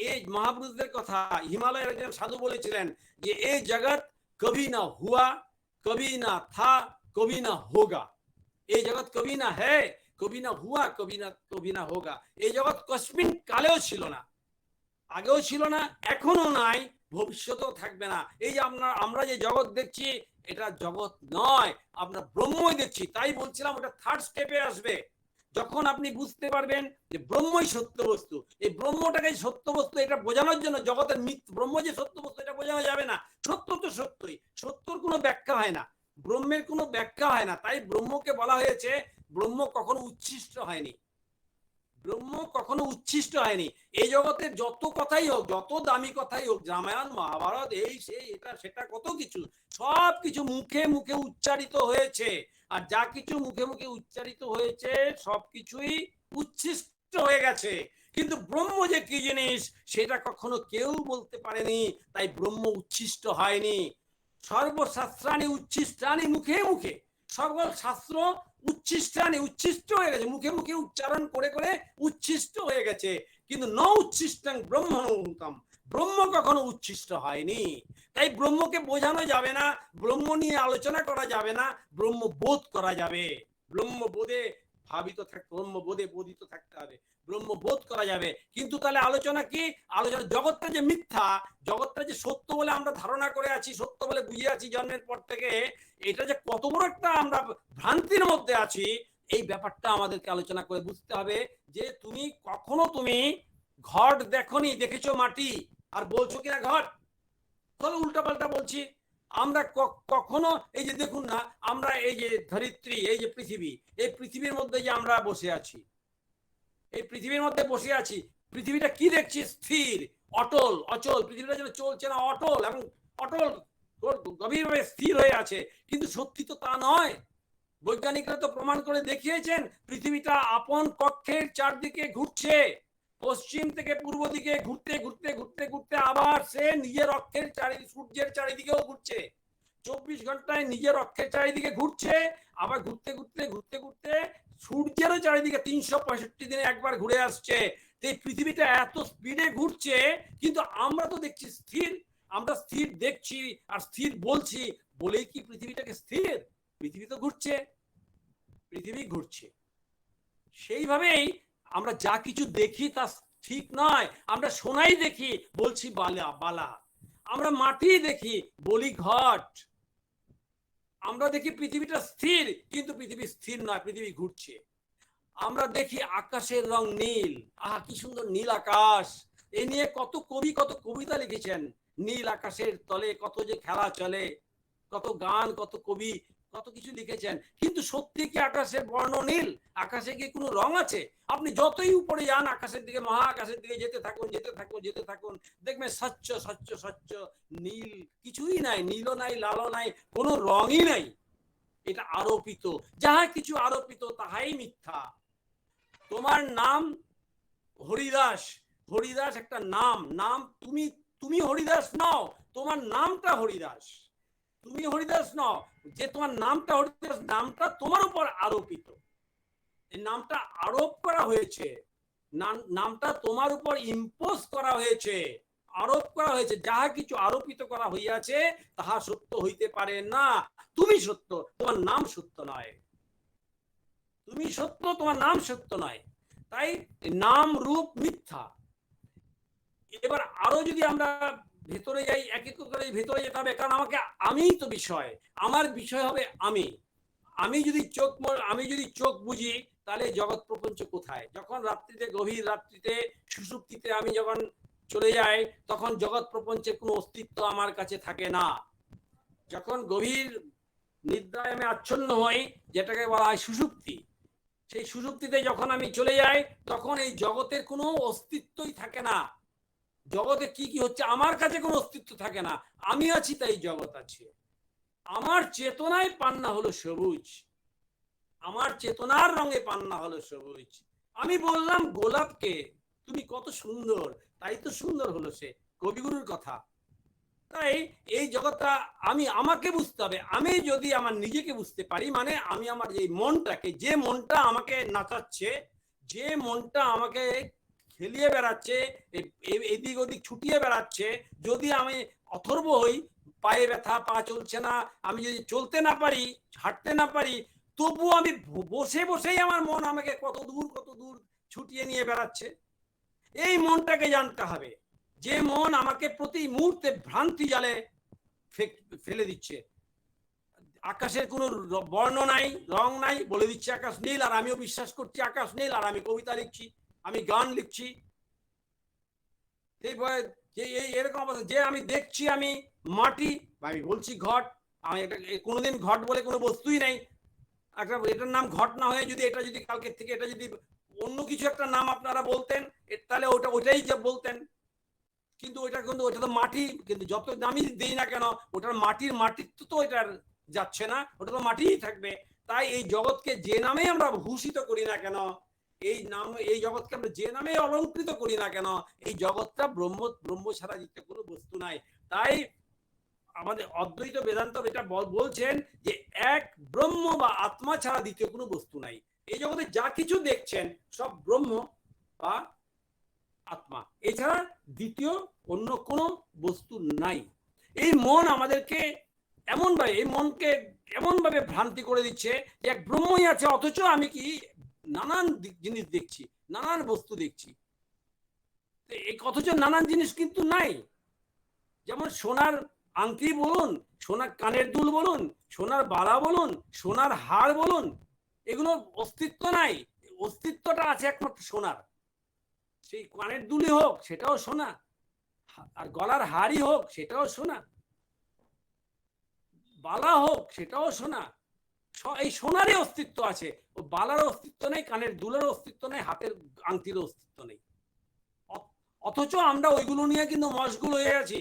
এই মহাপুরুষদের কথা হিমালয়ের একজন সাধু বলেছিলেন যে এই জগৎ कभी ना हुआ, कभी ना था, कभी ना होगा। এই জগৎ कभी ना है, कभी ना हुआ, कभी ना होगा। এই জগৎ কসমিন কালেও ছিল না, আগেও ছিল না, এখনো নাই, ভবিষ্যতেও থাকবে না। এই যে আমরা যে জগৎ দেখছি এটা জগৎ নয়, আমরা ব্রহ্মই দেখছি। তাই বলছিলাম ওটা থার্ড স্টেপে আসবে, যখন আপনি বুঝতে পারবেন যে ব্রহ্মই সত্য বস্তু। এই ব্রহ্মটাকে সত্য বস্তু এটা বোঝানোর জন্য জগতের ব্রহ্ম যে সত্য বস্তু এটা বোঝানো যাবে না। সত্য তো সত্যই, সত্যর কোনো ব্যাখ্যা হয় না, ব্রহ্মের কোনো ব্যাখ্যা হয় না। তাই ব্রহ্মকে বলা হয়েছে ব্রহ্ম কখনো উচ্ছিষ্ট হয়নি, ব্রহ্ম কখনো উচ্ছিষ্ট হয়নি। এই জগতের যত কথাই হোক, যত দামি কথাই হোক, রামায়ণ মহাভারত এই সেই এটা সেটা কত কিছু, সব কিছু মুখে মুখে উচ্চারিত হয়েছে। আর যা কিছু মুখে মুখে উচ্চারিত হয়েছে সবকিছুই উচ্ছিষ্ট হয়ে গেছে। কিন্তু ব্রহ্ম যে কি জিনিস সেটা কখনো কেউ বলতে পারেনি, তাই ব্রহ্ম উচ্ছিষ্ট হয়নি। সর্বশাস্ত্রাণী উচ্ছিষ্টানি মুখে মুখে, সকল শাস্ত্র উচ্ছিষ্টানি উচ্ছিষ্ট হয়ে গেছে, মুখে মুখে উচ্চারণ করে করে উচ্ছিষ্ট হয়ে গেছে। কিন্তু ন উচ্ছিষ্টং ব্রহ্মণভূতম, ব্রহ্ম কখনো উচ্ছিষ্ট হয়নি। তাই ব্রহ্মকে বোঝানো যাবে না, ব্রহ্ম নিয়ে আলোচনা করা যাবে না, ব্রহ্ম বোধ করা যাবে। ব্রহ্মবোধে ভাবিত থাকতে, ব্রহ্মবোধে বোধিত থাকতে হবে, ব্রহ্মবোধ করা যাবে। কিন্তু তাহলে আলোচনা কি? আলোচনা জগৎটা যে মিথ্যা, জগৎটা যে সত্য বলে আমরা ধারণা করে আছি, সত্য বলে বুঝে আছি জন্মের পর থেকে, এটা যে কত বড় একটা আমরা ভ্রান্তির মধ্যে আছি, এই ব্যাপারটা আমাদেরকে আলোচনা করে বুঝতে হবে। যে তুমি কখনো তুমি ঘট দেখনি, দেখেছো মাটি আর বলছো কিনা ঘট? তাহলে উল্টাপাল্টা বলছি আমরা। কখনো এই যে দেখুন না, আমরা এই যে ধরিত্রী, এই যে পৃথিবী, এই পৃথিবীর মধ্যে যে আমরা বসে আছি, এই পৃথিবীর মধ্যে বসে আছি, পৃথিবীটা কি দেখছি? স্থির, অটল, অচল। পৃথিবীটা যেন চলছে না, অটল এবং অটল গভীরভাবে স্থির হয়ে আছে। কিন্তু সত্যি তো তা নয়। বৈজ্ঞানিকরা তো প্রমাণ করে দেখিয়েছেন পৃথিবীটা আপন কক্ষের চারদিকে ঘুরছে, পশ্চিম থেকে পূর্ব দিকে ঘুরতে ঘুরতে ঘুরতে ঘুরতে আবার সে নিজের অক্ষের সূর্যের চারিদিকেও ঘুরছে। 24 ঘন্টায় নিজের অক্ষের চারিদিকে ঘুরছে, আবার ঘুরতে ঘুরতে ঘুরতে ঘুরতে সূর্যেরও চারিদিকে 365 দিনে একবার ঘুরে আসছে। এই পৃথিবীটা এত স্পিডে ঘুরছে, কিন্তু আমরা তো দেখছি স্থির। আমরা স্থির দেখছি আর স্থির বলছি বলেই কি পৃথিবীটাকে স্থির? পৃথিবী তো ঘুরছে, পৃথিবী ঘুরছে। সেইভাবেই আমরা যা কিছু দেখি তা ঠিক নয়। আমরা সোনাই দেখি, বলছি বালা বালা। আমরা মাটি দেখি, বলি ঘট। আমরা দেখি পৃথিবীটা স্থির, কিন্তু পৃথিবী স্থির নয়, পৃথিবী ঘুরছে। আমরা দেখি আকাশের রং নীল, আহা কি সুন্দর নীল আকাশ। এ নিয়ে কত কবি কত কবিতা লিখেছেন। নীল আকাশের তলে কত যে খেলা চলে, কত গান, কত কবি কত কিছু লিখেছেন। কিন্তু সত্যি কি আকাশের বর্ণ নীল? আকাশে কি কোনো রং আছে? আপনি যতই উপরে যান আকাশের দিকে, মহা আকাশের দিকে যেতে থাকুন, যেতে থাকুন, যেতে থাকুন, দেখবেন স্বচ্ছ স্বচ্ছ স্বচ্ছ নীল, কিছুই নাই, নীলও নাই, লালও নাই, কোনো রঙই নাই। এটা আরোপিত, যাহা কিছু আরোপিত তাহাই মিথ্যা। তোমার নাম হরিদাস, হরিদাস একটা নাম, নাম তুমি, তুমি হরিদাস নও, তোমার নামটা হরিদাস। তুমি হরিদাস নও, যে তোমার নামটা হরিদাস, নামটা তোমার উপর আরোপিত। এই নামটা আরোপ করা হয়েছে, নামটা তোমার উপর ইম্পোজ করা হয়েছে, আরোপ করা হয়েছে। যাহা কিছু আরোপিত করা হইয়াছে তাহা সত্য হইতে পারে না। তুমি সত্য, তোমার নাম সত্য নয়। তুমি সত্য, তোমার নাম সত্য নয়। তাই নাম রূপ মিথ্যা। এবার আরো যদি আমরা ভেতরে যাই, এক এক করে ভেতরে যেতে হবে, কারণ আমাকে আমিই তো বিষয়, আমার বিষয় হবে আমি। আমি যদি চোখ বুঝি তাহলে জগৎ প্রপঞ্চ কোথায়? যখন রাত্রিতে, গভীর রাত্রিতে সুষুপ্তিতে আমি যখন চলে যাই, তখন জগৎ প্রপঞ্চের কোনো অস্তিত্ব আমার কাছে থাকে না। যখন গভীর নিদ্রায় আমি আচ্ছন্ন হই, যেটাকে বলা হয় সুষুপ্তি, সেই সুষুপ্তিতে যখন আমি চলে যাই তখন এই জগতের কোনো অস্তিত্বই থাকে না। জগতে কি কি হচ্ছে আমার কাছে কোনো অস্তিত্ব থাকে না। আমি আছি তাই জগৎ আছে। আমার চেতনায় পান্না হলো সবুজ, আমার চেতনার রঙে পান্না হলো সবুজ। আমি বললাম গোলাপকে তুমি কত সুন্দর, তাই তো সুন্দর হলো সে, কবিগুরুর কথা। তাই এই জগৎটা আমাকে বুঝতে হবে। আমি যদি আমার নিজেকে বুঝতে পারি, মানে আমি আমার এই মনটাকে, যে মনটা আমাকে নাচাচ্ছে, যে মনটা আমাকে খেলিয়ে বেড়াচ্ছে, এদিক ওদিক ছুটিয়ে বেড়াচ্ছে, যদি আমি অথর্ব হই, পায়ে ব্যথা, পা চলছে না, আমি যদি চলতে না পারি, হাঁটতে না পারি, তবু আমি বসে বসেই আমার মন আমাকে কত দূর ছুটিয়ে নিয়ে বেড়াচ্ছে। এই মনটাকে জানতে হবে, যে মন আমাকে প্রতি মুহূর্তে ভ্রান্তি জালে ফেলে দিচ্ছে। আকাশের কোনো বর্ণ নাই, রং নাই, বলে দিচ্ছে আকাশ নীল, আর আমিও বিশ্বাস করছি আকাশ নীল, আর আমি কবিতা লিখছি, আমি গান লিখছি। এরকম অবস্থা, যে আমি দেখছি আমি মাটি, আমি বলছি ঘট, আমি এটা কোনোদিন ঘট বলে কোনো বস্তুই নাই। একটা এটার নাম ঘট না হয়ে যদি এটা যদি কালকে থেকে এটা যদি অন্য কিছু একটা নাম আপনারা বলতেন, তাহলে ওটাই যে বলতেন। কিন্তু ওটা তো মাটি, কিন্তু যত দামি দেই না কেন, ওটার মাটিত্ব তো এটার যাচ্ছে না, ওটা তো মাটিই থাকবে। তাই এই জগৎকে যে নামে আমরা ভূষিত করি না কেন, এই জগৎকে আমরা যে নামে অলঙ্কৃত করি না কেন, এই জগৎটা ব্রহ্ম ছাড়া দ্বিতীয় কোনো বস্তু নাই। তাই আমাদের অদ্বৈত বেদান্ত এটা বলছেন যে এক ব্রহ্ম বা আত্মা ছাড়া দ্বিতীয় কোনো বস্তু নাই। এই জগতে যা কিছু দেখছেন সব ব্রহ্ম বা আত্মা, এছাড়া দ্বিতীয় অন্য কোনো বস্তু নাই। এই মন আমাদেরকে এই মনকে এমন ভাবে ভ্রান্তি করে দিচ্ছে যে এক ব্রহ্মই আছে, অথচ আমি কি নানান জিনিস দেখছি, নানান বস্তু দেখছি, অথচ নানান জিনিস কিন্তু নাই। যেমন সোনার আংটি বলুন, সোনার কানের দুল বলুন, সোনার বালা বলুন, সোনার হার বলুন, এগুলো অস্তিত্ব নাই। অস্তিত্বটা আছে একমাত্র সোনার। সেই কানের দুলি হোক সেটাও সোনা, আর গলার হারই হোক সেটাও সোনা, বালা হোক সেটাও সোনা। এই সোনারই অস্তিত্ব আছে, ও বালার অস্তিত্ব নেই, কানের দুলের অস্তিত্ব নেই, হাতের আংটির অস্তিত্ব নেই। অথচ আমরা ওইগুলো নিয়ে কিন্তু মশগুল হয়ে আছি।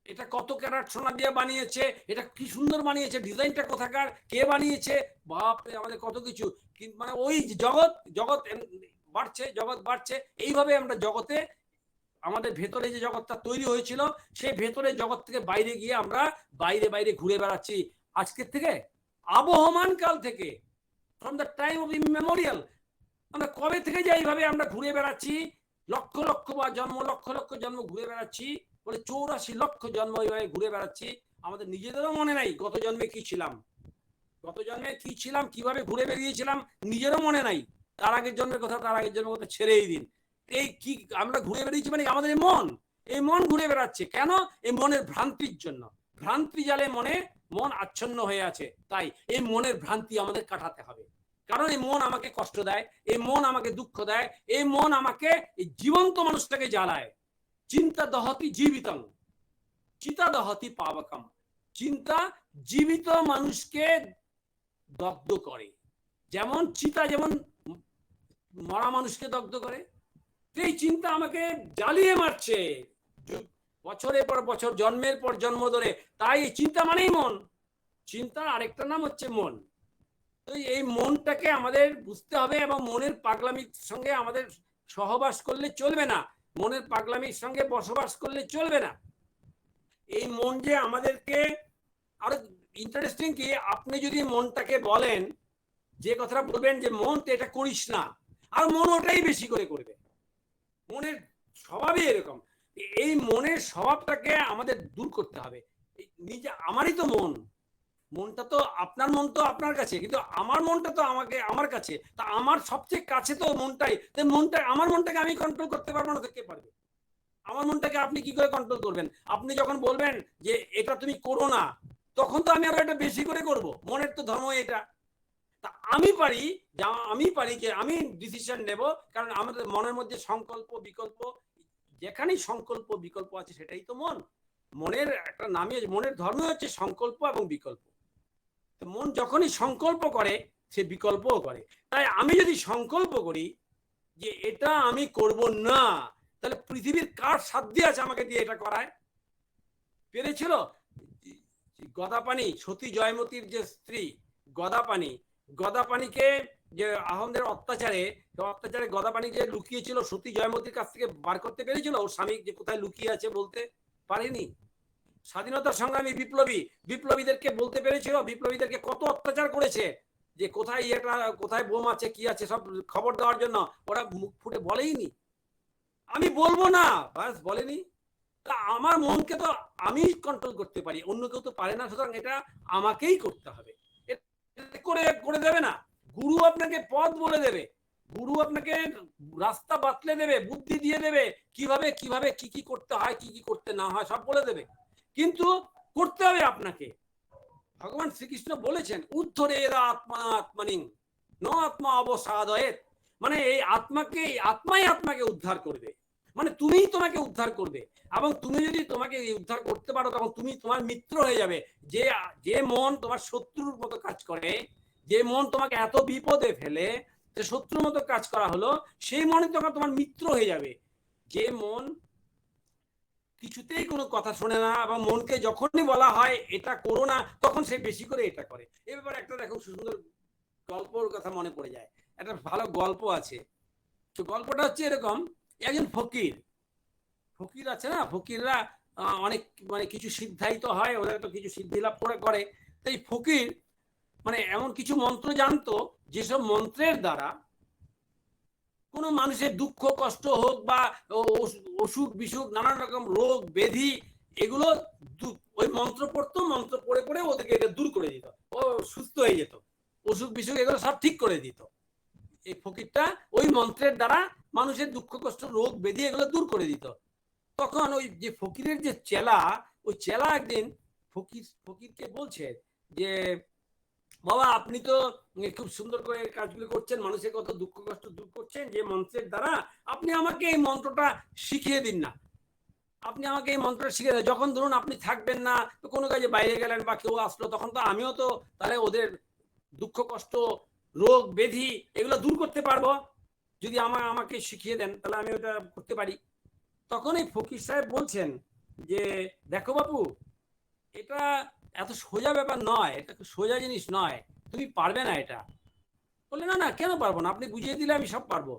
এটা কত ক্যারেট সোনা দিয়ে বানিয়েছে, এটা কি সুন্দর বানিয়েছে, ডিজাইনটা কোথাকার, কে বানিয়েছে, বাপরে আমাদের কত কিছু। মানে ওই জগৎ বাড়ছে, এইভাবে আমরা জগতে, আমাদের ভেতরে যে জগৎটা তৈরি হয়েছিল, সেই ভেতরে জগৎ থেকে বাইরে গিয়ে আমরা বাইরে ঘুরে বেড়াচ্ছি। আজকের থেকে, আবহমান কাল থেকে, ফ্রম দ্য টাইম অফ ইমেমোরিয়াল, আমরা কবে থেকে যে এইভাবে আমরা ঘুরে বেড়াচ্ছি, লক্ষ লক্ষ জন্ম ঘুরে বেড়াচ্ছি, বলে 84 লক্ষ জন্ম এইভাবে ঘুরে বেড়াচ্ছি। আমাদের নিজেদেরও মনে নাই গত জন্মে কি ছিলাম, কিভাবে ঘুরে বেরিয়েছিলাম, নিজেরও মনে নাই। তার আগের জন্মের কথা ছেড়েই দিন। এই কি আমরা ঘুরে বেরিয়েছি, মানে আমাদের এই মন ঘুরে বেড়াচ্ছে কেন? এই মনের ভ্রান্তির জন্য। ভ্রান্তি জালে মন আচ্ছন্ন হয়ে আছে। তাই এই মনের ভ্রান্তি আমাদের কাটাতে হবে, কারণ এই মন আমাকে কষ্ট দেয়, এই মন আমাকে দুঃখ দেয়, এই মন আমাকে এই জীবন্ত মানুষটাকে জ্বালায়। চিন্তা দহতি জীবিতং, চিতা দহতি পাবকম। চিন্তা জীবিত মানুষকে দগ্ধ করে, যেমন চিতা যেমন মরা মানুষকে দগ্ধ করে, এই চিন্তা আমাকে জ্বালিয়ে মারছে বছরের পর বছর, জন্মের পর জন্ম ধরে। তাই চিন্তা মানেই মন, চিন্তার আরেকটা নাম হচ্ছে মন। তো এই মনটাকে আমাদের বুঝতে হবে, এবং মনের পাগলামির সঙ্গে আমাদের সহবাস করলে চলবে না, মনের পাগলামির সঙ্গে বসবাস করলে চলবে না। এই মন যে আমাদেরকে, আরো ইন্টারেস্টিং কি, আপনি যদি মনটাকে বলেন, যে কথাটা বলবেন যে মন তো এটা করিস না, আর মন ওটাই বেশি করে করবে। মনের স্বভাবই এরকম। এই মনের স্বভাবটাকে আমাদের দূর করতে হবে। নিজে আমারই তো মনটা তো আপনার, মন তো আপনার কাছে, কিন্তু আমার মনটা তো আমার কাছে। তা আমার সবচেয়ে কাছে তো মনটাই। আমার মনটাকে আমি কন্ট্রোল করতে পারবো না, তো কে পারবে? আমার মনটাকে আপনি কি করে কন্ট্রোল করবেন? আপনি যখন বলবেন যে এটা তুমি করো না, তখন তো আমি আরো এটা বেশি করে করব। মনের তো ধর্ম এটা। তা আমি পারি যে আমি ডিসিশন নেব, কারণ আমাদের মনের মধ্যে সংকল্প বিকল্প, যেখানেই সংকল্প বিকল্প আছে সেটাই তো মন। মনের একটা নামই, মনের ধর্ম হচ্ছে সংকল্প এবং বিকল্প। তো মন যখনই সংকল্প করে, সে বিকল্পও করে। তাই আমি যদি সংকল্প করি যে এটা আমি করব না, তাহলে পৃথিবীর কার সাধ্য আছে আমাকে দিয়ে এটা করায়? পেরেছিল? গদাপানি, সতী জয়মতীর যে স্ত্রী গদাপানিকে যে আহমদের অত্যাচারে গদাপানি যে লুকিয়েছিল, সতী জয়মতীর কাছ থেকে বার করতে পেরেছিল? ওর স্বামী যে কোথায় লুকিয়ে আছে বলতে পারেনি। স্বাধীনতা সংগ্রামী বিপ্লবী, বিপ্লবীদেরকে বলতে পেরেছিল, বিপ্লবীদেরকে কত অত্যাচার করেছে, যে কোথায় এটা, কোথায় বোম আছে, কি আছে, সব খবর দেওয়ার জন্য ওরা মুখ ফুটে বলেইনি। আমি বলবো না, বাস বলেনি। তা আমার মনকে তো আমি কন্ট্রোল করতে পারি, অন্য কেউ তো পারে না, সুতরাং এটা আমাকেই করতে হবে। করে করে দেবে না, গুরু আপনাকে পথ বলে দেবে, গুরু আপনাকে রাস্তা বাতলে দেবে, বুদ্ধি দিয়ে দেবে, কিভাবে কিভাবে কি কি করতে হয়, কি কি করতে না হয় সব বলে দেবে, কিন্তু করতে হবে আপনাকে। ভগবান শ্রীকৃষ্ণ বলেছেন উদ্ধরে এরা আত্মা আত্মানিং ন আত্মা অবসাদয়েত, মানে এই আত্মাকে, আত্মাই আপনাকে উদ্ধার করবে, মানে তুমিই তোমাকে উদ্ধার করবে। এবং তুমি যদি তোমাকে উদ্ধার করতে পারো তখন তুমি তোমার মিত্র হয়ে যাবে। যে যে মন তোমার শত্রুর মতো কাজ করে, যে মন তোমাকে এত বিপদে ফেলে, যে শত্রুর মতো কাজ করা হলো, সেই মনে তখন তোমার মিত্র হয়ে যাবে। যে মন কিছুতেই কোনো কথা শোনে না এবং মনকে যখনই বলা হয় এটা করো না, তখন সে বেশি করে এটা করে। এ ব্যাপারে একটা দেখো সুন্দর গল্পর কথা মনে পড়ে যায়, একটা ভালো গল্প আছে। তো গল্পটা হচ্ছে এরকম, একজন ফকির, ফকির আছে না, ফকিররা অনেক মানে কিছু সিদ্ধায়িত হয়, ওরা তো কিছু সিদ্ধি লাভ করে। তো এই ফকির মানে এমন কিছু মন্ত্র জানতো, যেসব মন্ত্রের দ্বারা কোনো মানুষের দুঃখ কষ্ট হোক বা অসুখ বিসুখ নানান রকম রোগ ব্যাধি, এগুলো ওই মন্ত্র পড়তো, মন্ত্র পড়ে পড়ে ওদেরকে এটা দূর করে দিত, ও সুস্থ হয়ে যেত, অসুখ বিসুখ এগুলো সব ঠিক করে দিত। এই ফকিরটা ওই মন্ত্রের দ্বারা মানুষের দুঃখ কষ্ট রোগ ব্যাধি এগুলো দূর করে দিত। তখন ওই যে ফকিরের যে চেলা, ওই চেলা একদিন ফকিরকে বলছে যে বাবা আপনি তো খুব সুন্দর করে কাজগুলো করছেন, মানুষের কত দুঃখ কষ্ট দূর করছেন যে মন্ত্রের দ্বারা, আপনি আমাকে এই মন্ত্রটা শিখিয়ে দিন না, আপনি আমাকে এই মন্ত্রটা শিখিয়ে দেন। যখন ধরুন আপনি থাকবেন না, তো কোনো কাজে বাইরে গেলেন বা কেউ আসলো, তখন তো আমিও তো তাহলে ওদের দুঃখ কষ্ট রোগ ব্যাধি এগুলো দূর করতে পারবো, যদি আমাকে শিখিয়ে দেন তাহলে আমি ওটা করতে পারি। তখন এই ফকির সাহেব বলছেন যে দেখো বাপু, এটা এত সোজা ব্যাপার নয়, এটা সোজা জিনিস নয়, তুমি পারবে না এটা। বলে না না কেন পারবো না, আপনি বুঝিয়ে দিলে আমি সব পারবো।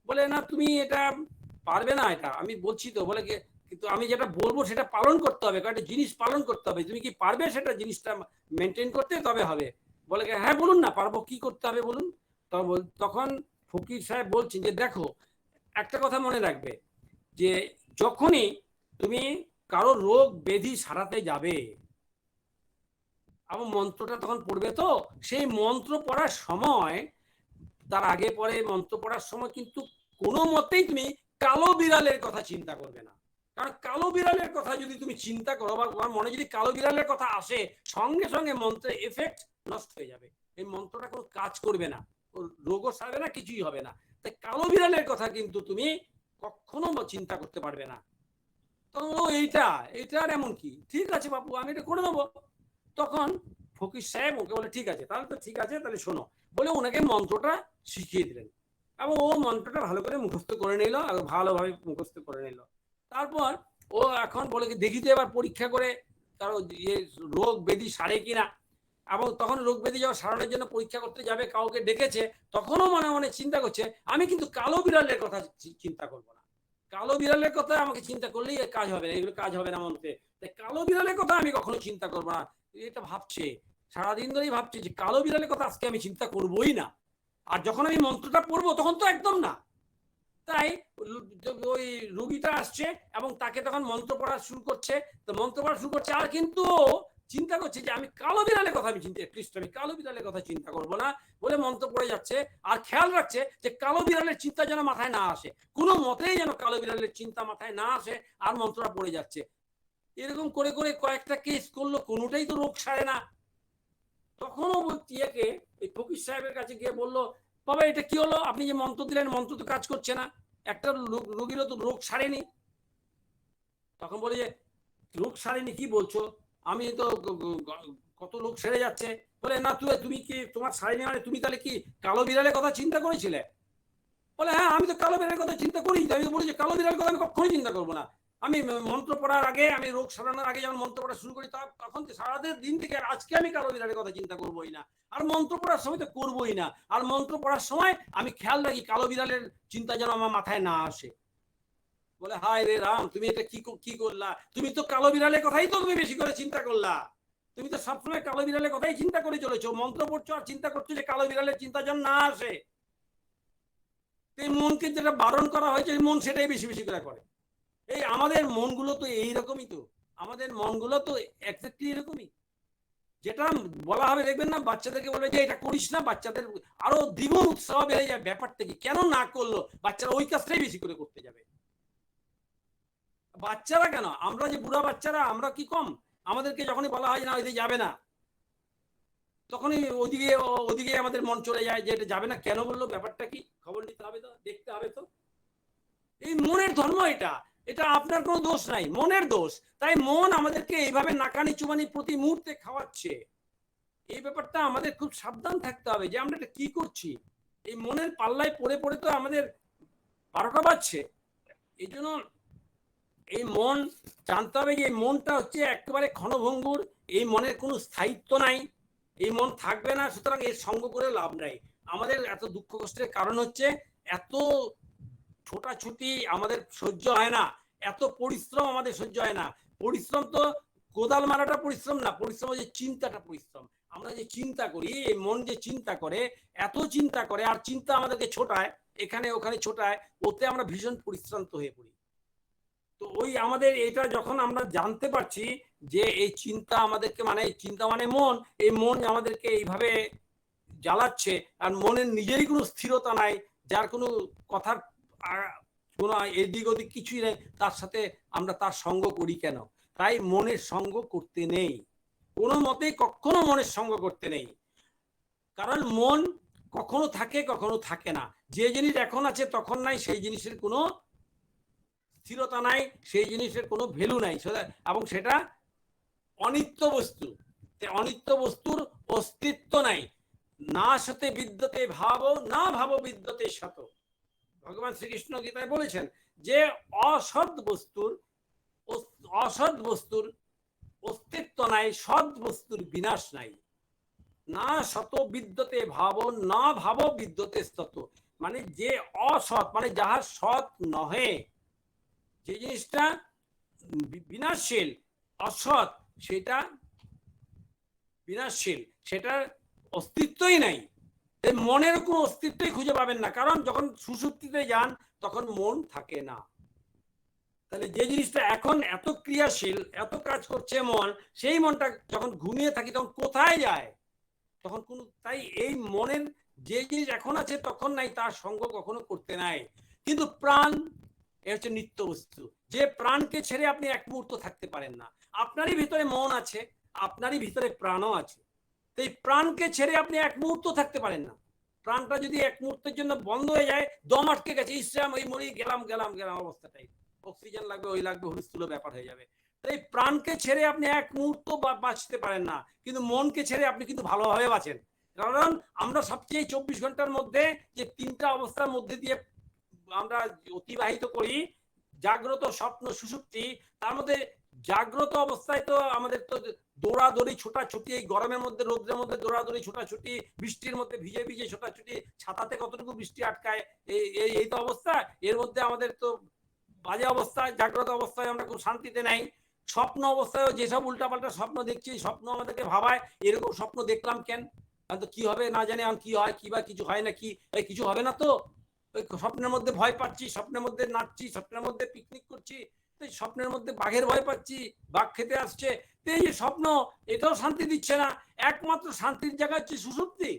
বলে না তুমি এটা পারবে না, এটা আমি বলছি তো। বলে কিন্তু আমি যেটা বলবো সেটা পালন করতে হবে, একটা জিনিস পালন করতে হবে, তুমি কি পারবে সেটা জিনিসটা মেনটেন করতে, তবে হবে। বলে হ্যাঁ বলুন না, পারবো, কি করতে হবে বলুন। তখন ফকির সাহেব বলছেন যে দেখো, একটা কথা মনে রাখবে, যে যখনই তুমি কারো রোগ ব্যাধি সারাতে যাবে এবং মন্ত্রটা তখন পড়বে, তো সেই মন্ত্র পড়ার সময়, তার আগে পরে মন্ত্র পড়ার সময় কিন্তু কোনো মতেই তুমি কালো বিড়ালের কথা চিন্তা করবে না। কারণ কালো বিড়ালের কথা যদি তুমি চিন্তা করো বা তোমার মনে যদি কালো বিড়ালের কথা আসে, সঙ্গে সঙ্গে মন্ত্রের এফেক্ট নষ্ট হয়ে যাবে, এই মন্ত্রটা কোনো কাজ করবে না, রোগও সারবে না, কিছুই হবে না। তাই কালো বিড়ালের কথা কিন্তু তুমি কখনো চিন্তা করতে পারবে না। তো এইটা এইটার এমন কি, ঠিক আছে বাপু আমি এটা করে দেবো। তখন ফকির সাহেব ওকে বলে ঠিক আছে, তাহলে তো ঠিক আছে, তাহলে শোনো, বলে ওনাকে মন্ত্রটা শিখিয়ে দিলেন এবং ও মন্ত্রটা ভালো করে মুখস্থ করে নিল, ভালোভাবে মুখস্থ করে নিল। তারপর ও এখন বলে দেখি তো এবার পরীক্ষা করে কারো রোগ ব্যাধি সারে কিনা। এবং তখন রোগ ব্যাধি যাওয়া সারানোর জন্য পরীক্ষা করতে যাবে, কাউকে ডেকেছে, তখনও মনে মনে চিন্তা করছে আমি কিন্তু কালো বিড়ালের কথা চিন্তা করবো না, কালো বিড়ালের কথা আমাকে চিন্তা করলেই কাজ হবে না, এগুলো কাজ হবে না মন্ত্রে, তাই কালো বিড়ালের কথা আমি কখনো চিন্তা করবো না। এটা ভাবছে, সারাদিন ধরেই ভাবছে যে কালো বিড়ালের কথা আজকে আমি চিন্তা করবোই না। আর যখন আমি মন্ত্রটা পড়বো তখন তো একদম না। তাই ওই রোগীটা আসছে এবং তাকে তখন মন্ত্র পড়া শুরু করছে, তো মন্ত্র পড়া শুরু করছে, আর কিন্তু চিন্তা করছে যে আমি কালো বিড়ালের কথা আমি চিন্তা, অ্যাটলিস্ট আমি কালো বিড়ালের কথা চিন্তা করবো না বলে মন্ত্র পড়ে যাচ্ছে। আর খেয়াল রাখছে যে কালো বিড়ালের চিন্তা যেন মাথায় না আসে, কোনো মতেই যেন কালো বিড়ালের চিন্তা মাথায় না আসে, আর মন্ত্রটা পড়ে যাচ্ছে। এরকম করে করে কয়েকটা কেস করলো, কোনোটাই তো রোগ সারে না। তখনও ইয়েকে ওই ফকির সাহেবের কাছে গিয়ে বললো বাবা এটা কি হলো, আপনি যে মন্ত্র দিলেন মন্ত্র তো কাজ করছে না, একটা রোগীরও তো রোগ সারেনি। তখন বলে যে রোগ সারেনি কি বলছো, আমি তো কত লোক সেরে যাচ্ছে। বলে না তুমি কি তোমার সারেনি মানে তুমি তাহলে কি কালো বিড়ালের কথা চিন্তা করেছিলে। বলে হ্যাঁ আমি তো কালো বিড়ালের কথা চিন্তা করি, আমি তো বলি যে কালো বিড়ালের কথা আমি কখনোই চিন্তা করবো না। আমি মন্ত্র পড়ার আগে, আমি রোগ সারানোর আগে যখন মন্ত্র পড়া শুরু করি তখন সারাদিন দিন থেকে আজকে আমি কালো বিড়ালের কথা চিন্তা করবোই না, আর মন্ত্র পড়ার সময় তো করবোই না, আর মন্ত্র পড়ার সময় আমি খেয়াল রাখি কালো বিড়ালের চিন্তা যেন আমার মাথায় না আসে। বলে হায় রে রাম, তুমি এটা কি করলা, তুমি তো কালো বিড়ালের কথাই তো তুমি বেশি করে চিন্তা করলা, তুমি তো সবসময় কালো বিড়ালের কথাই চিন্তা করে চলেছো, মন্ত্র পড়ছো আর চিন্তা করছো যে কালো বিড়ালের চিন্তা যেন না আসে। এই মনকে যেটা বারণ করা হয়েছে মন সেটাই বেশি বেশি করে। এই আমাদের মনগুলো তো এইরকমই, তো আমাদের মনগুলো তো এক্স্যাক্টলি এরকমই। যেটা বলা হবে দেখবেন না, বাচ্চাদেরকে বলবে যে এটা করিস না, বাচ্চাদের আরো দ্বিগুণ উৎসাহ বেড়ে যায়। ব্যাপারটা কি, কেন না করলো, বাচ্চারা ওই কাজটাই বেশি করে করতে যাবে। বাচ্চারা কেন, আমরা যে বুড়া বাচ্চারা, আমরা কি কম? আমাদেরকে যখনই বলা হয় না ওইদিকে যাবে না, তখনই ওদিকে আমাদের মন চলে যায় যে এটা যাবে না, কেন বললো, ব্যাপারটা কি, খবর নিতে হবে, তো দেখতে হবে। তো এই মনের ধর্ম, এটা এটা আপনার কোনো দোষ নাই, মনের দোষ। তাই মন আমাদেরকে এইভাবে নাকানি চুবানি প্রতি মুহূর্তে খাওয়াচ্ছে। এই ব্যাপারটা আমাদের খুব সাবধান থাকতে হবে যে আমরা এটা কি করছি। এই মনের পাল্লায় পড়ে পড়ে তো আমাদের 12টা বাজছে। এই জন্য এই মন জানতে হবে যে এই মনটা হচ্ছে একেবারে ক্ষণভঙ্গুর, এই মনের কোনো স্থায়িত্ব নাই, এই মন থাকবে না, সুতরাং এর সঙ্গ করে লাভ নাই। আমাদের এত দুঃখ কষ্টের কারণ হচ্ছে এত ছোটাছুটি আমাদের সহ্য হয় না, এত পরিশ্রম আমাদের সহ্য হয় না। পরিশ্রম তো কোদাল মারাটা পরিশ্রম না, পরিশ্রম হচ্ছে চিন্তাটা পরিশ্রম। আমরা যে চিন্তা করি, এই মন যে চিন্তা করে, এত চিন্তা করে, আর চিন্তা আমাদেরকে ছোটায়, এখানে ওখানে ছোটায়, ওতে আমরা ভীষণ পরিশ্রান্ত হয়ে পড়ি। তো ওই আমাদের এটা যখন আমরা জানতে পারছি যে এই চিন্তা আমাদেরকে, মানে চিন্তা মানে মন, এই মন আমাদেরকে এইভাবে জ্বালাচ্ছে, আর মনের নিজেরই কোনো স্থিরতা নাই, যার কোনো কথার কোনো এদিক ওদিক কিছুই নেই, তার সাথে আমরা তার সঙ্গ করি কেন? তাই মনের সঙ্গ করতে নেই, কোনো মতেই কখনো মনের সঙ্গ করতে নেই। কারণ মন কখনো থাকে কখনো থাকে না, যে জিনিস এখন আছে তখন নাই, সেই জিনিসের কোনো স্থিরতা নাই, সেই জিনিসের কোনো ভ্যালু নাই, এবং সেটা অনিত্য বস্তু। অনিত্য বস্তুর অস্তিত্ব নাই। না সতে বিদ্যতে ভাব, না ভাব বিদ্যতে সত। ভগবান শ্রীকৃষ্ণ গীতায় বলেছেন যে অসৎ বস্তুর অস্তিত্ব নাই, সৎ বস্তুর বিনাশ নাই। না শত বিদ্যতে ভাব, না ভাব বিদ্যতে স্তত। মানে যে অসৎ, মানে যাহার সৎ নহে, যে জিনিসটা বিনাশশীল, অসৎ, সেটা বিনাশশীল, সেটার অস্তিত্বই নাই। মনের কোনো অস্তিত্বই খুঁজে পাবেন না, কারণ যখন সুষুপ্তিতে যান তখন মন থাকে না। তাহলে যে জিনিসটা এখন এত ক্রিয়াশীল, এত কাজ করছে মন, সেই মনটা যখন ঘুমিয়ে থাকি তখন কোথায় যায়? তখন কোন, তাই এই মনের যে জিনিস এখন আছে তখন নাই, তার সঙ্গ কখনো করতে নাই। কিন্তু প্রাণ এ হচ্ছে নিত্য বস্তু, যে প্রাণকে ছেড়ে আপনি এক মুহূর্ত থাকতে পারেন না। আপনারই ভিতরে মন আছে, আপনারই ভিতরে প্রাণও আছে, এই প্রাণকে ছেড়ে আপনি এক মুহূর্ত থাকতে পারেন না। প্রাণটা যদি এক মুহূর্তের জন্য বন্ধ হয়ে যায়, দম আটকে গেছে, ইসলাম ওই মরি গেলাম গেলাম গেলাম অবস্থাটাই, অক্সিজেন লাগবে, ওই লাগবে, হুলস্থুল ব্যাপার হয়ে যাবে। এই প্রাণকে ছেড়ে আপনি এক মুহূর্ত বাঁচতে পারেন না, কিন্তু মনকে ছেড়ে আপনি কিন্তু ভালোভাবে বাঁচেন। কারণ আমরা সবচেয়ে 24 ঘন্টার মধ্যে যে 3টা অবস্থার মধ্যে দিয়ে আমরা অতিবাহিত করি, জাগ্রত, স্বপ্ন, সুষুপ্তি, তার মধ্যে জাগ্রত অবস্থায় তো আমাদের তো দৌড়াদৌড়ি, ছোটাছুটি, এই গরমের মধ্যে রোদ্রের মধ্যে দৌড়াদৌড়ি ছোটাছুটি, বৃষ্টির মধ্যে ভিজে ভিজে ছোটাছুটি, ছাতাতে কতটুকু বৃষ্টি আটকায়, এই তো অবস্থা। এর মধ্যে আমাদের তো বাজে অবস্থায়, জাগ্রত অবস্থায় আমরা খুব শান্তিতে নাই। স্বপ্ন অবস্থায় যেসব উল্টাপাল্টা স্বপ্ন দেখছি, স্বপ্ন আমাদেরকে ভাবায় এরকম স্বপ্ন দেখলাম কেন, তো কি হবে না জানি, এখন কি হয়, কি বা কিছু হয় না, কি কিছু হবে না তো, ওই স্বপ্নের মধ্যে ভয় পাচ্ছি, স্বপ্নের মধ্যে নাচছি, স্বপ্নের মধ্যে পিকনিক করছি, স্বপ্নের মধ্যে বাঘের ভয় পাচ্ছি, বাঘ খেতে আসছে, এই যে স্বপ্ন, এটাও শান্তি দিচ্ছে না। একমাত্র শান্তির জায়গা হচ্ছে সুষুপ্তি।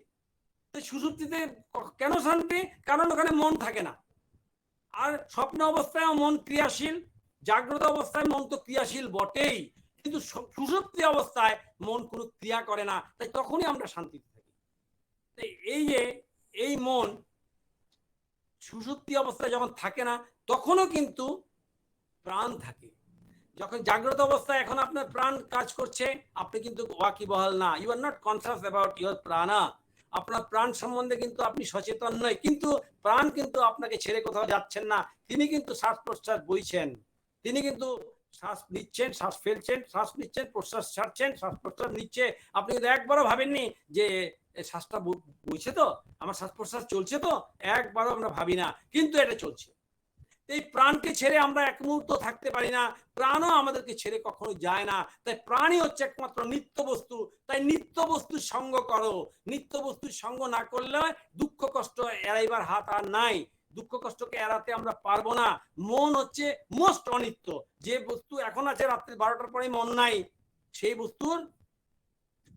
সুষুপ্তিতে কেন শান্তি? কারণ ওখানে মন থাকে না। আর স্বপ্ন অবস্থায় মন ক্রিয়াশীল, জাগ্রত অবস্থায় মন তো ক্রিয়াশীল বটেই, কিন্তু সুষুপ্তি অবস্থায় মন কোনো ক্রিয়া করে না, তাই তখনই আমরা শান্তিতে থাকি। এই যে এই মন সুষুপ্তি অবস্থায় যখন থাকে না, তখনও কিন্তু প্রাণ থাকে। যখন জাগ্রত অবস্থায় এখন আপনার প্রাণ কাজ করছে, আপনি কিন্তু ওয়াকিবহাল না, you are not conscious about your prana. আপনার প্রাণ সম্বন্ধে কিন্তু আপনি সচেতন নয়, কিন্তু প্রাণ কিন্তু আপনাকে ছেড়ে কোথাও যাচ্ছেন না, তিনি কিন্তু শ্বাস প্রশ্বাস বইছেন, তিনি কিন্তু শ্বাস নিচ্ছেন, শ্বাস ফেলছেন, শ্বাস নিচ্ছেন, প্রশ্বাস ছাড়ছেন, শ্বাস প্রশ্বাস নিচ্ছে। আপনি কিন্তু একবারও ভাবেননি যে শ্বাসটা বইছে তো, আমার শ্বাস প্রশ্বাস চলছে তো, একবারও আমরা ভাবি না, কিন্তু এটা চলছে। এই প্রাণকে ছেড়ে আমরা এক মুহূর্ত থাকতে পারি না, প্রাণও আমাদেরকে ছেড়ে কখনো যায় না। তাই প্রাণই হচ্ছে একমাত্র নিত্য বস্তু। তাই নিত্য বস্তুর সঙ্গ করো। নিত্য বস্তুর সঙ্গ না করলে দুঃখ কষ্ট এড়াইবার হাত আর নাই। দুঃখ কষ্টকে এড়াতে আমরা পারবো না। মন হচ্ছে মোস্ট অনিত্য। যে বস্তু এখন আছে রাত্রি 12টার পরে মন নাই, সেই বস্তুর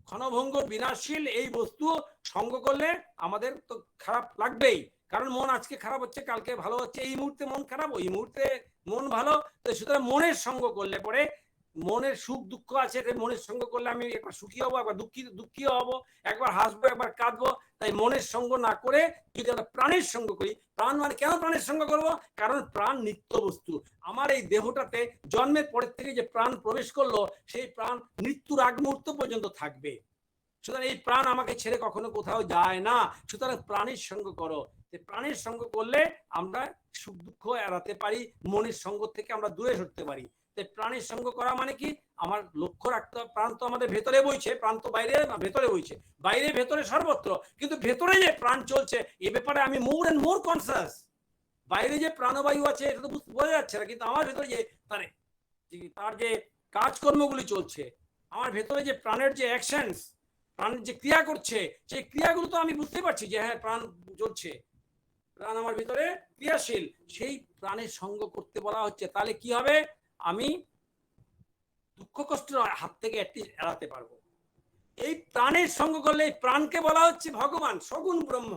ক্ষণভঙ্গ বিনাশশীল। এই বস্তু সঙ্গ করলে আমাদের তো খারাপ লাগবেই, কারণ মন আজকে খারাপ হচ্ছে, কালকে ভালো হচ্ছে, এই মুহূর্তে মন খারাপ, ওই মুহূর্তে মন ভালো। তো সুতরাং মনের সঙ্গ করলে পরে মনের সুখ দুঃখ আছে, মনের সঙ্গ করলে আমি একবার সুখী হবো, একবার দুঃখী হবো, একবার হাসবো, একবার কাঁদবো। তাই মনের সঙ্গ না করে যদি আমরা প্রাণের সঙ্গ করি, প্রাণ মানে কেন প্রাণের সঙ্গ করবো? কারণ প্রাণ নিত্য বস্তু। আমার এই দেহটাতে জন্মের পরের থেকে যে প্রাণ প্রবেশ করলো, সেই প্রাণ মৃত্যুর আগ মুহূর্ত পর্যন্ত থাকবে। সুতরাং এই প্রাণ আমাকে ছেড়ে কখনো কোথাও যায় না। সুতরাং প্রাণের সঙ্গ করো। প্রাণের সঙ্গ করলে আমরা সুখ দুঃখ এড়াতে পারি, মনের সঙ্গ থেকে আমরা দূরে সরতে পারি। প্রাণের সঙ্গ করা মানে কি? আমার লক্ষ্য রাখতে হবে, প্রাণ তো আমাদের ভেতরে বইছে, প্রাণ তো বাইরে না, ভেতরে বইছে, বাইরে ভেতরে সর্বত্র, কিন্তু ভেতরে যে প্রাণ চলছে এ ব্যাপারে আমি মোর এন্ড মোর কনসাস। বাইরে যে প্রাণবায়ু আছে এটা তো বোঝা যাচ্ছে না, কিন্তু আমার ভেতরে যে তার যে কাজকর্মগুলি চলছে, আমার ভেতরে যে প্রাণের যে অ্যাকশনস, প্রাণের যে ক্রিয়া করছে, সেই ক্রিয়াগুলো তো আমি বুঝতে পারছি যে হ্যাঁ প্রাণ চলছে, প্রাণ আমার ভিতরে ক্রিয়াশীল। সেই প্রাণের সঙ্গ করতে বলা হচ্ছে। তাহলে কি হবে? আমি দুঃখ কষ্টের হাত থেকে এড়াতে পারবো। এই প্রাণের সঙ্গ করলে প্রাণকে বলা হচ্ছে ভগবান, সগুণ ব্রহ্ম।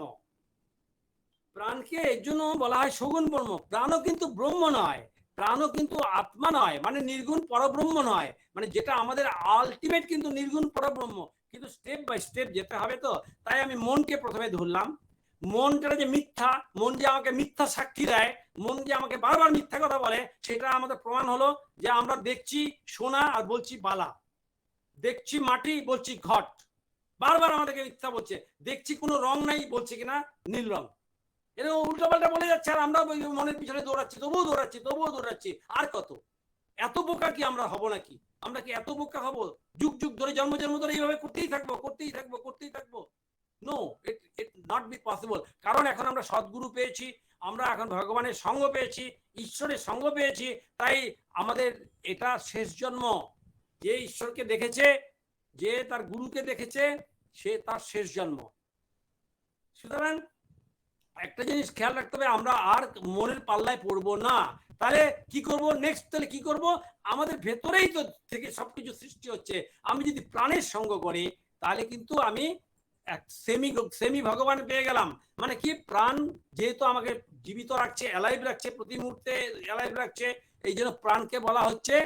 প্রাণকে এর জন্য বলা হয় সগুণ ব্রহ্ম। প্রাণও কিন্তু ব্রহ্ম নয়, প্রাণও কিন্তু আত্মা নয়, মানে নির্গুণ পরব্রহ্ম নয়, মানে যেটা আমাদের আলটিমেট কিন্তু নির্গুণ পরব্রহ্ম। কিন্তু স্টেপ বাই স্টেপ যেতে হবে। তো তাই আমি মনকে প্রথমে ধরলাম। মনটা যে মিথ্যা, মন যে আমাকে মিথ্যা সাক্ষী দেয়, মন যে আমাকে বারবার মিথ্যা কথা বলে, সেটা আমাদের প্রমাণ হলো যে আমরা দেখছি সোনা আর বলছি বালা, দেখছি মাটি বলছি ঘট, বারবার আমাদেরকে মিথ্যা বলছে। দেখছি কোনো রং নাই বলছে কিনা নীল রং, এরকম উল্টোপাল্টা বলে যাচ্ছে, আর আমরা মনের পিছনে দৌড়াচ্ছি, তবুও দৌড়াচ্ছি। আর কত? এত বোকা কি আমরা হব নাকি? আমরা কি এত বোকা হব? যুগ যুগ ধরে জন্ম ধরে এইভাবে করতেই থাকবো। No, it not be possible. কারণ এখন আমরা সদ্গুরু পেয়েছি, আমরা এখন ভগবানের সঙ্গ পেয়েছি, ঈশ্বরের সঙ্গ পেয়েছি। তাই আমাদের এটা শেষ জন্ম। যে ঈশ্বরকে দেখেছে, যে তার গুরুকে দেখেছে, সে তার শেষ জন্ম। সুতরাং একটা জিনিস খেয়াল রাখতে হবে, আমরা আর মনের পাল্লায় পড়বো না। তাহলে কি করব নেক্সট? তাহলে কি করব? আমাদের ভেতরেই তো থেকে সবকিছু সৃষ্টি হচ্ছে। আমি যদি প্রাণের সঙ্গ করি, তাহলে কিন্তু আমি এক সেমি ভগবান পেয়ে গেলাম। মানে কি? প্রাণ যেহেতু আমাকে জীবিত রাখছে, অ্যালাইভ রাখছে, প্রতি মুহূর্তে অ্যালাইভ রাখছে, এই জন্য প্রাণকে বলা হচ্ছে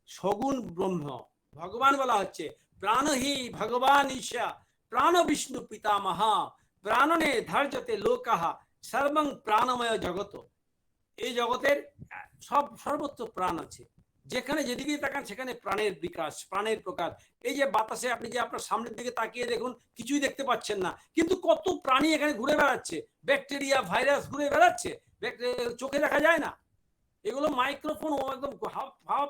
সগুণ ব্রহ্ম, ভগবান বলা হচ্ছে। প্রাণহি ভগবান ঈশা প্রাণ বিষ্ণু পিতামহা প্রাণনে ধার্যতে লোকাহা সর্বং প্রাণময় জগত। এই জগতের সর্বত্র প্রাণ আছে, যেখানে যেদিকে তাকান সেখানে প্রাণের বিকাশ, প্রাণের প্রকাশ। এই যে বাতাসে আপনি যে আপনার সামনের দিকে তাকিয়ে দেখুন, কিছুই দেখতে পাচ্ছেন না, কিন্তু কত প্রাণী এখানে ঘুরে বেড়াচ্ছে, ব্যাকটেরিয়া ভাইরাস ঘুরে বেড়াচ্ছে, চোখে দেখা যায় না। এগুলো মাইক্রোফোন, একদম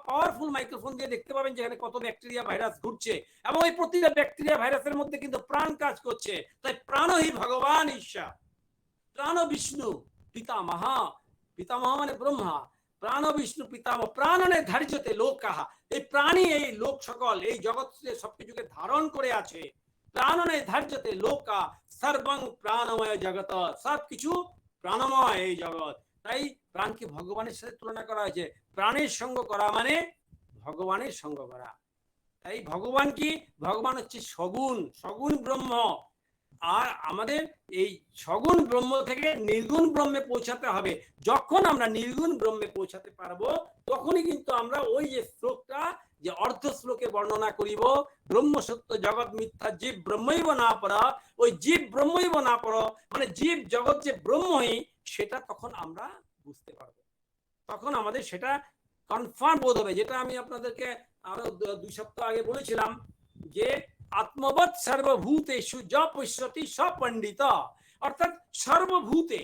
পাওয়ারফুল মাইক্রোফোন দিয়ে দেখতে পাবেন যেখানে কত ব্যাকটেরিয়া ভাইরাস ঘুরছে, এবং এই প্রতিটা ব্যাকটেরিয়া ভাইরাসের মধ্যে কিন্তু প্রাণ কাজ করছে। তাই প্রাণহি ভগবান ঈশা প্রাণ বিষ্ণু পিতামহা, পিতামহ মানে ব্রহ্মা, প্রাণ বিষ্ণু পিতামহ প্রাণনে ধার্যতে লোকাহা। এই প্রাণী এই লোক সকল, এই জগৎ সবকিছুকে ধারণ করে আছে। প্রাণনে ধার্যতে লোকা সর্বং প্রাণময় জগৎ, সবকিছু প্রাণময় এই জগৎ। তাই প্রাণকে ভগবানের সাথে তুলনা করা হয়েছে। প্রাণের সঙ্গ করা মানে ভগবানের সঙ্গ করা। তাই ভগবান কি? ভগবান হচ্ছে সগুণ ব্রহ্ম। আর আমাদের এই সগুণ ব্রহ্ম থেকে নির্গুণ ব্রহ্মে পৌঁছাতে হবে। যখন আমরা নির্গুণ ব্রহ্মে পৌঁছাতে পারবো, তখনই কিন্তু আমরা ওই যে শ্লোকটা, যে অর্ধ শ্লোকে বর্ণনা করিব, ব্রহ্ম সত্য জগৎ মিথ্যা জীব ব্রহ্মৈব না পর, ওই জীব ব্রহ্মৈব না পর মানে জীব জগৎ যে ব্রহ্মই, সেটা তখন আমরা বুঝতে পারবো। তখন আমাদের সেটা কনফার্ম বোধ হবে। যেটা আমি আপনাদেরকে আরো 2 সপ্তাহ আগে বলেছিলাম, যে আত্মবৎ সর্বভূতেষু যপশ্যতি সপণ্ডিত। অর্থাৎ সর্বভূতে,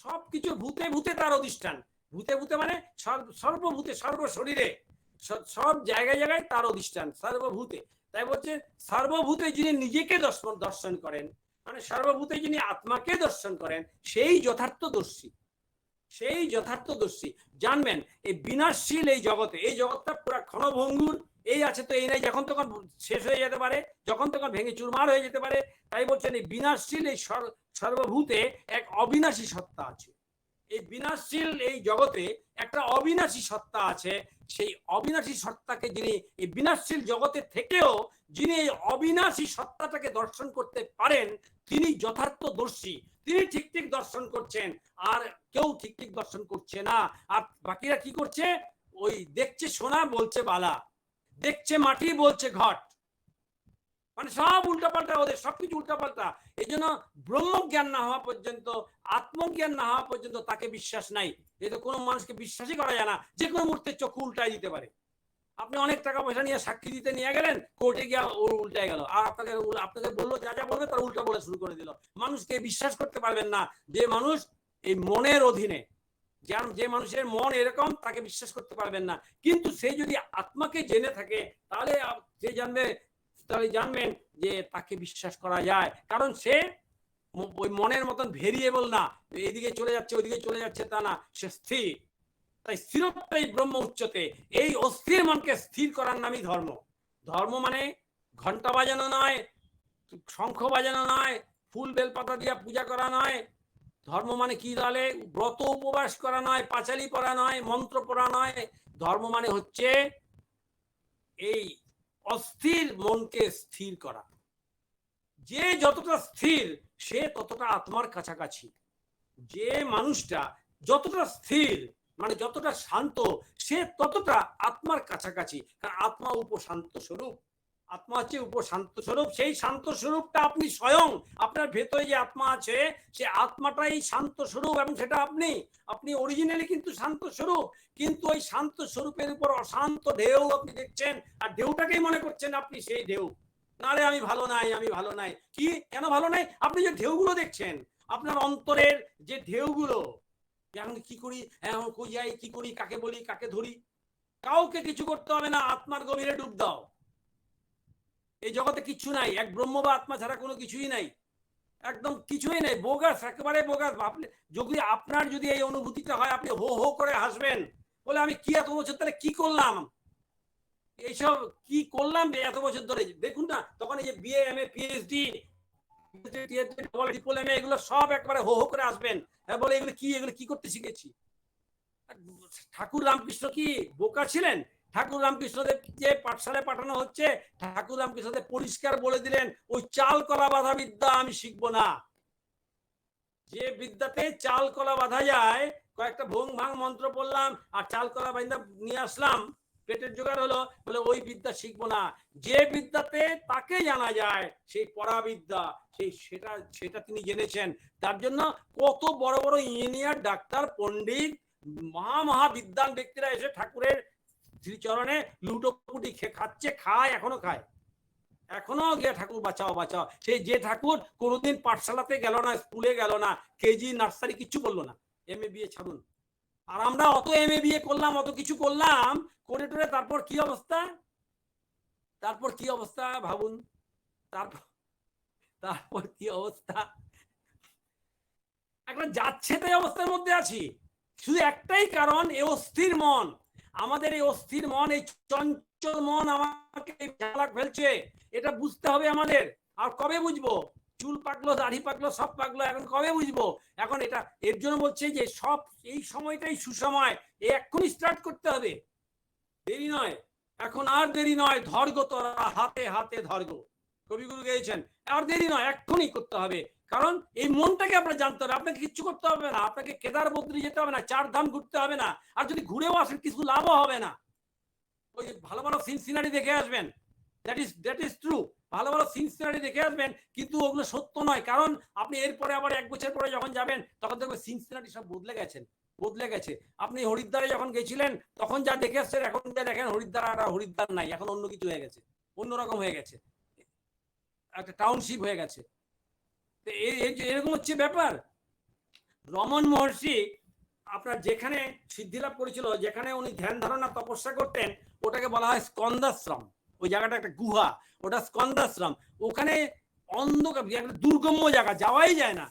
সবকিছু ভূতে ভূতে তার অধিষ্ঠান। ভূতে ভূতে মানে সর্বভূতে, সর্ব শরীরে, সব জায়গায় জায়গায় তার অধিষ্ঠান সর্বভূতে। তাই বলছে সর্বভূতে যিনি নিজেকে দর্শন করেন, মানে সর্বভূতে যিনি আত্মাকে দর্শন করেন, সেই যথার্থ দর্শী, সেই যথার্থদর্শী জানবেন এই বিনাশশীল এই জগৎটা পুরা ক্ষণভঙ্গুর, এই আছে তো এই নাই, যখন তখন শেষ হয়ে যেতে পারে, যখন তখন ভেঙে চুরমার হয়ে যেতে পারে। তাই বলছেন এই বিনাশশীল এই সর্বভূতে এক অবিনাশী সত্তা আছে। এই বিনাশশীল এই জগতে একটা অবিনাশী সত্তা আছে। সেই অবিনাশী সত্তাকে যিনি এই বিনাশশীল জগতে থেকেও যিনি এই অবিনাশী সত্তাটাকে দর্শন করতে পারেন, তিনি যথার্থদর্শী। তিনি ঠিক ঠিক দর্শন করছেন, আর কেউ ঠিক ঠিক দর্শন করছে না। আর বাকিরা কি করছে? ওই দেখছে সোনা বলছে বালা, দেখছে মাটি বলছে ঘট, মানে সব উল্টাপাল্টা, ওদের সবকিছু উল্টাপাল্টা। এই জন্য ব্রহ্মজ্ঞান না হওয়া পর্যন্ত, আত্মজ্ঞান না হওয়া পর্যন্ত তাকে বিশ্বাস নাই। এই তো কোনো মানুষকে বিশ্বাসই করা যায় না, যে কোনো মুহূর্তে চক্ষু উল্টাই দিতে পারে। আপনি অনেক টাকা পয়সা নিয়ে সাক্ষী দিতে নিয়ে গেলেন, কোর্টে গিয়ে ওর উল্টাই গেল, আর আপনাকে বললো যা যা বলবে তার উল্টা বলে শুরু করে দিল। মানুষকে বিশ্বাস করতে পারবেন না। যে মানুষ এই মনের অধীনে, যে মানুষের মন এরকম, তাকে বিশ্বাস করতে পারবেন না। কিন্তু সে যদি আত্মাকে জেনে থাকে, তাহলে সে জানবেন যে তাকে বিশ্বাস করা যায়। কারণ সে ওই মনের মতন ভেরিয়েবল না, এদিকে চলে যাচ্ছে ওইদিকে চলে যাচ্ছে তা না, সে স্থির। তাই স্থিরত্বই ব্রহ্ম উচ্চতে। এই অস্থির মনকে স্থির করার নামই ধর্ম। ধর্ম মানে ঘন্টা বাজানো নয়, শঙ্খ বাজানো নয়, ফুল বেলপাতা দিয়ে পূজা করা নয়। ধর্ম মানে কি? তাহলে ব্রত উপবাস করা নয়, পাঁচালি পড়া নয়, মন্ত্র পড়া নয়। ধর্ম মানে হচ্ছে এই অস্থির মনকে স্থির করা। যে যতটা স্থির সে ততটা আত্মার কাছাকাছি। যে মানুষটা যতটা স্থির মানে যতটা শান্ত, সে ততটা আত্মার কাছাকাছি। কারণ আত্মা উপশান্ত স্বরূপ, আত্মা হচ্ছে উপশান্ত স্বরূপ। সেই শান্ত স্বরূপটা আপনি স্বয়ং, আপনার ভেতরে যে আত্মা আছে সে আত্মাটাই শান্ত স্বরূপ, এবং সেটা আপনি অরিজিনালি কিন্তু শান্ত স্বরূপ। কিন্তু ওই শান্ত স্বরূপের উপর অশান্ত ঢেউ আপনি দেখছেন, আর ঢেউটাকেই মনে করছেন আপনি সেই ঢেউ। নারে আমি ভালো নাই, আমি ভালো নাই। কি কেন ভালো নাই? আপনি যে ঢেউগুলো দেখছেন, আপনার অন্তরের যে ঢেউগুলো, এখন কি করি, এখন কই যাই, কি করি, কাকে বলি, কাকে ধরি, কাউকে কিছু করতে হবে না। আত্মার গভীরে ডুব দাও। এই জগতে কিছু নাই, এক ব্রহ্ম বা আত্মা ছাড়া কোনো কিছুই নাই, একদম কিছুই নেই। বোগাস, একেবারে বোগাস। যদি আপনার যদি এই অনুভূতিটা হয়, আপনি হো হো করে হাসবেন, বলে আমি কি এত বছর ধরে কি করলাম, এইসব কি করলাম এত বছর ধরে। দেখুন না, তখন এই যে বিএ, এমএ, পিএইচডি, এগুলো সব একবারে হো হো করে আসবেন, বলে এগুলো কি করতে শিখেছি। ঠাকুর রামকৃষ্ণ কি বোকা ছিলেন? ঠাকুর রামকৃষ্ণদেব যে পাঠশালায় পাঠানো হচ্ছে, ঠাকুর রামকৃষ্ণদেব পরিষ্কার বলে দিলেন, ওই চাল কলা বাঁধা বিদ্যা আমি শিখবো না। যে বিদ্যাতে চাল কলা বাঁধা যায়, কয়েকটা ভং ভাং মন্ত্র পড়লাম আর চাল কলা বাঁধা নিয়ে আসলাম, পেটের জোগাড় হলো, বলে ওই বিদ্যা শিখবো না। যে বিদ্যাতে তাকে জানা যায়, সেই পরাবিদ্যা, সেটা তিনি জেনেছেন। তার জন্য কত বড় বড় ইঞ্জিনিয়ার, ডাক্তার, পণ্ডিত, মহা বিদ্বান ব্যক্তিরা এসে ঠাকুরের শ্রীচরণে লুটোপুটি খাচ্ছে, এখনো খায়, এখনো গিয়ে ঠাকুর বাঁচাও বাঁচাও। সেই যে ঠাকুর কোনোদিন পাঠশালাতে গেল না, স্কুলে গেল না, কেজি নার্সারি কিচ্ছু করলো না, এমএ বিএ ছাড়ুন। আর আমরা অত এমএ বিএ করলাম, অত কিছু করলাম, করে টোরে তারপর কি অবস্থা, ভাবুন। তারপর কি অবস্থা, এখন যাচ্ছে তাই অবস্থার মধ্যে আছি। শুধু একটাই কারণ, এই অস্থির মন। আমাদের এই অস্থির মন, এই চঞ্চল মন আমাকে চালাক ফেলছে। এটা বুঝতে হবে আমাদের। আর কবে বুঝবো? চুল পাকলো, দাড়ি পাকলো, সব পাকলো, এখন কবে বুঝবো? এখন এটা এর জন্য বলছে যে সব এই সময়টাই সুসময়, এই এক্ষুনি স্টার্ট করতে হবে, দেরি নয়, এখন আর দেরি নয়। ধর্গ তোরা হাতে হাতে ধর্গ, কবিগুরু গেয়েছেন। আর দেরি নয়, এক্ষুনি করতে হবে। কারণ এই মনটাকে আপনার জানতে হবে। আপনাকে কিচ্ছু করতে হবে না, আপনাকে কেদার বদ্রী যেতে হবে না, 4 ধাম ঘুরতে হবে না। আর যদি ঘুরেও আসেন কিছু লাভও হবে না। ওই ভালো ভালো সিন সিনারি দেখে আসবেন, দ্যাট ইজ ট্রু। ভালো ভালো সিন সিনারি দেখে আসবেন, কিন্তু ওগুলো সত্য নয়। কারণ আপনি এরপরে আবার 1 বছর পরে যখন যাবেন, তখন দেখবেন সিন সিনারি সব বদলে গেছে। আপনি হরিদ্বারে যখন গেছিলেন, তখন যা দেখে আসছেন, এখন যা দেখেন হরিদ্বার নাই, এখন অন্য কিছু হয়ে গেছে, অন্যরকম হয়ে গেছে, একটা টাউনশিপ হয়ে গেছে। এরকম হচ্ছে ব্যাপার। রমন মহর্ষি আপনার যেখানে সিদ্ধিলাভ করেছিল, যেখানে উনি ধ্যান ধারণা তপস্যা করতেন, ওটাকে বলা হয় স্কন্দাশ্রম। ওই জায়গাটা একটা গুহা, ওটা স্কন্দাশ্রম। ওখানে অন্ধকার, একটা দুর্গম্য জায়গা, যাওয়াই যায় না।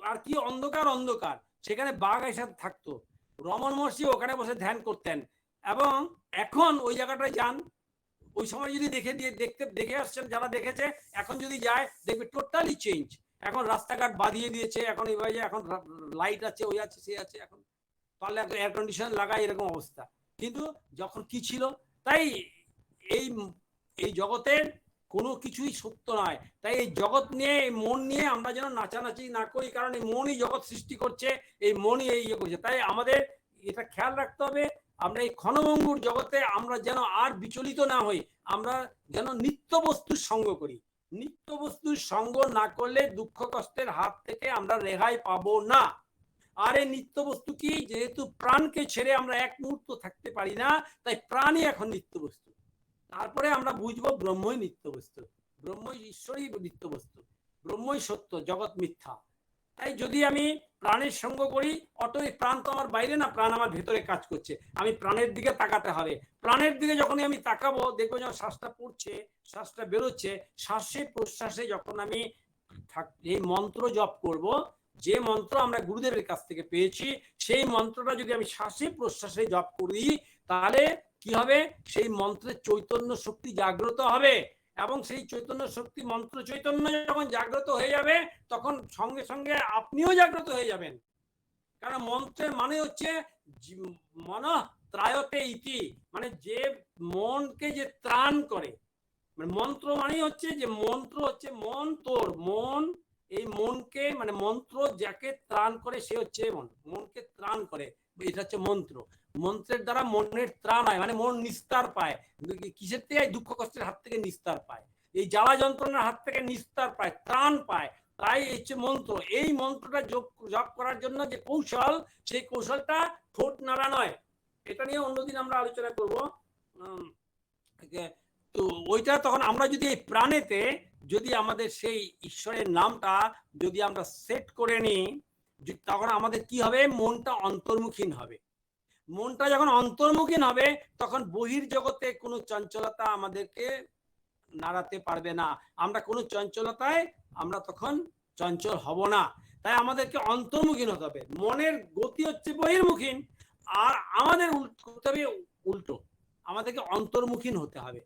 আর কি অন্ধকার, সেখানে বাঘ এসে থাকতো। রমন মহর্ষি ওখানে বসে ধ্যান করতেন। এবং এখন ওই জায়গাটায় যান, ওই সময় যদি দেখে আসছেন, যারা দেখেছে, এখন যদি যায় দেখবে টোটালি চেঞ্জ। এখন রাস্তাঘাট বাঁধিয়ে দিয়েছে, এখন এইভাবে এখন লাইট আছে, ওই আছে, সে আছে, এখন পারলে একটা এয়ার কন্ডিশন লাগায়, এরকম অবস্থা। কিন্তু যখন কি ছিল, তাই এই এই জগতের কোনো কিছুই সত্য নয়। তাই এই জগৎ নিয়ে, এই মন নিয়ে আমরা যেন নাচানাচি না করি, কারণ এই মনই জগৎ সৃষ্টি করছে, এই মনই এই ইয়ে করছে। তাই আমাদের এটা খেয়াল রাখতে হবে, আমরা এই ক্ষণভঙ্গুর জগতে আমরা যেন আর বিচলিত না হই, আমরা যেন নিত্য বস্তুর সঙ্গ করি। নিত্য বস্তুর সঙ্গ না করলে দুঃখ কষ্টের হাত থেকে আমরা রেহাই পাবো না। আর এই নিত্য বস্তু কি, যেহেতু প্রাণকে ছেড়ে আমরা এক মুহূর্ত থাকতে পারি না, তাই প্রাণই এখন নিত্য বস্তু। তারপরে আমরা বুঝবো ব্রহ্মই নিত্য বস্তু, ব্রহ্মই ঈশ্বরই নিত্য বস্তু, ব্রহ্মই সত্য, জগৎ মিথ্যা। তাই যদি আমি প্রাণের সঙ্গ করি, অটোই প্রাণ তো আমার বাইরে না, প্রাণ আমার ভেতরে কাজ করছে, আমি প্রাণের দিকে তাকাতে হবে। প্রাণের দিকে যখনই আমি তাকাবো, দেখবো যখন শ্বাসটা পড়ছে, শ্বাসটা বেরোচ্ছে, শ্বাসে প্রশ্বাসে যখন আমি এই মন্ত্র জপ করব, যে মন্ত্র আমরা গুরুদেবের কাছ থেকে পেয়েছি, সেই মন্ত্রটা যদি আমি শ্বাসে প্রশ্বাসে জপ করি, তাহলে কি হবে, সেই মন্ত্রের চৈতন্য শক্তি জাগ্রত হবে। এবং সেই চৈতন্য শক্তি, মন্ত্র চৈতন্য যখন জাগ্রত হয়ে যাবে, তখন সঙ্গে সঙ্গে আপনিও জাগ্রত হয়ে যাবেন। কারণ মন্ত্রের মানে হচ্ছে মন ত্রায়তে ইতি, মানে যে মনকে যে ত্রাণ করে। মানে মন্ত্র মানে হচ্ছে যে, মন্ত্র হচ্ছে মন, তোর মন, এই মনকে মানে মন্ত্র যাকে ত্রাণ করে সে হচ্ছে মন, মনকে ত্রাণ করে, এটা হচ্ছে মন্ত্র। মন্ত্রের দ্বারা মনের ত্রাণ হয়, মানে মন নিস্তার পায়। কিসের থেকে? দুঃখ কষ্টের হাত থেকে নিস্তার পায়, এই জ্বালা যন্ত্রণার হাত থেকে নিস্তার পায়, ত্রাণ পায়। তাই হচ্ছে মন্ত্র। এই মন্ত্রটা জপ করার জন্য যে কৌশল, সেই কৌশলটা ঠোঁট নাড়া নয়। এটা নিয়ে অন্যদিন আমরা আলোচনা করবো। তো ওইটা তখন আমরা যদি এই প্রাণেতে যদি আমাদের সেই ঈশ্বরের নামটা যদি আমরা সেট করে নিই, তখন আমাদের কি হবে, মনটা অন্তর্মুখীন হবে। মনটা যখন অন্তর্মুখীন হবে, তখন বহির জগতে কোনো চঞ্চলতা আমাদেরকে নাড়াতে পারবে না। আমরা কোনো চঞ্চলতায় আমরা তখন চঞ্চল হব না। তাই আমাদেরকে অন্তর্মুখীন হতে হবে। মনের গতি হচ্ছে বহির্মুখীন, আর আমাদের করতে হবে উল্টো, আমাদেরকে অন্তর্মুখীন হতে হবে।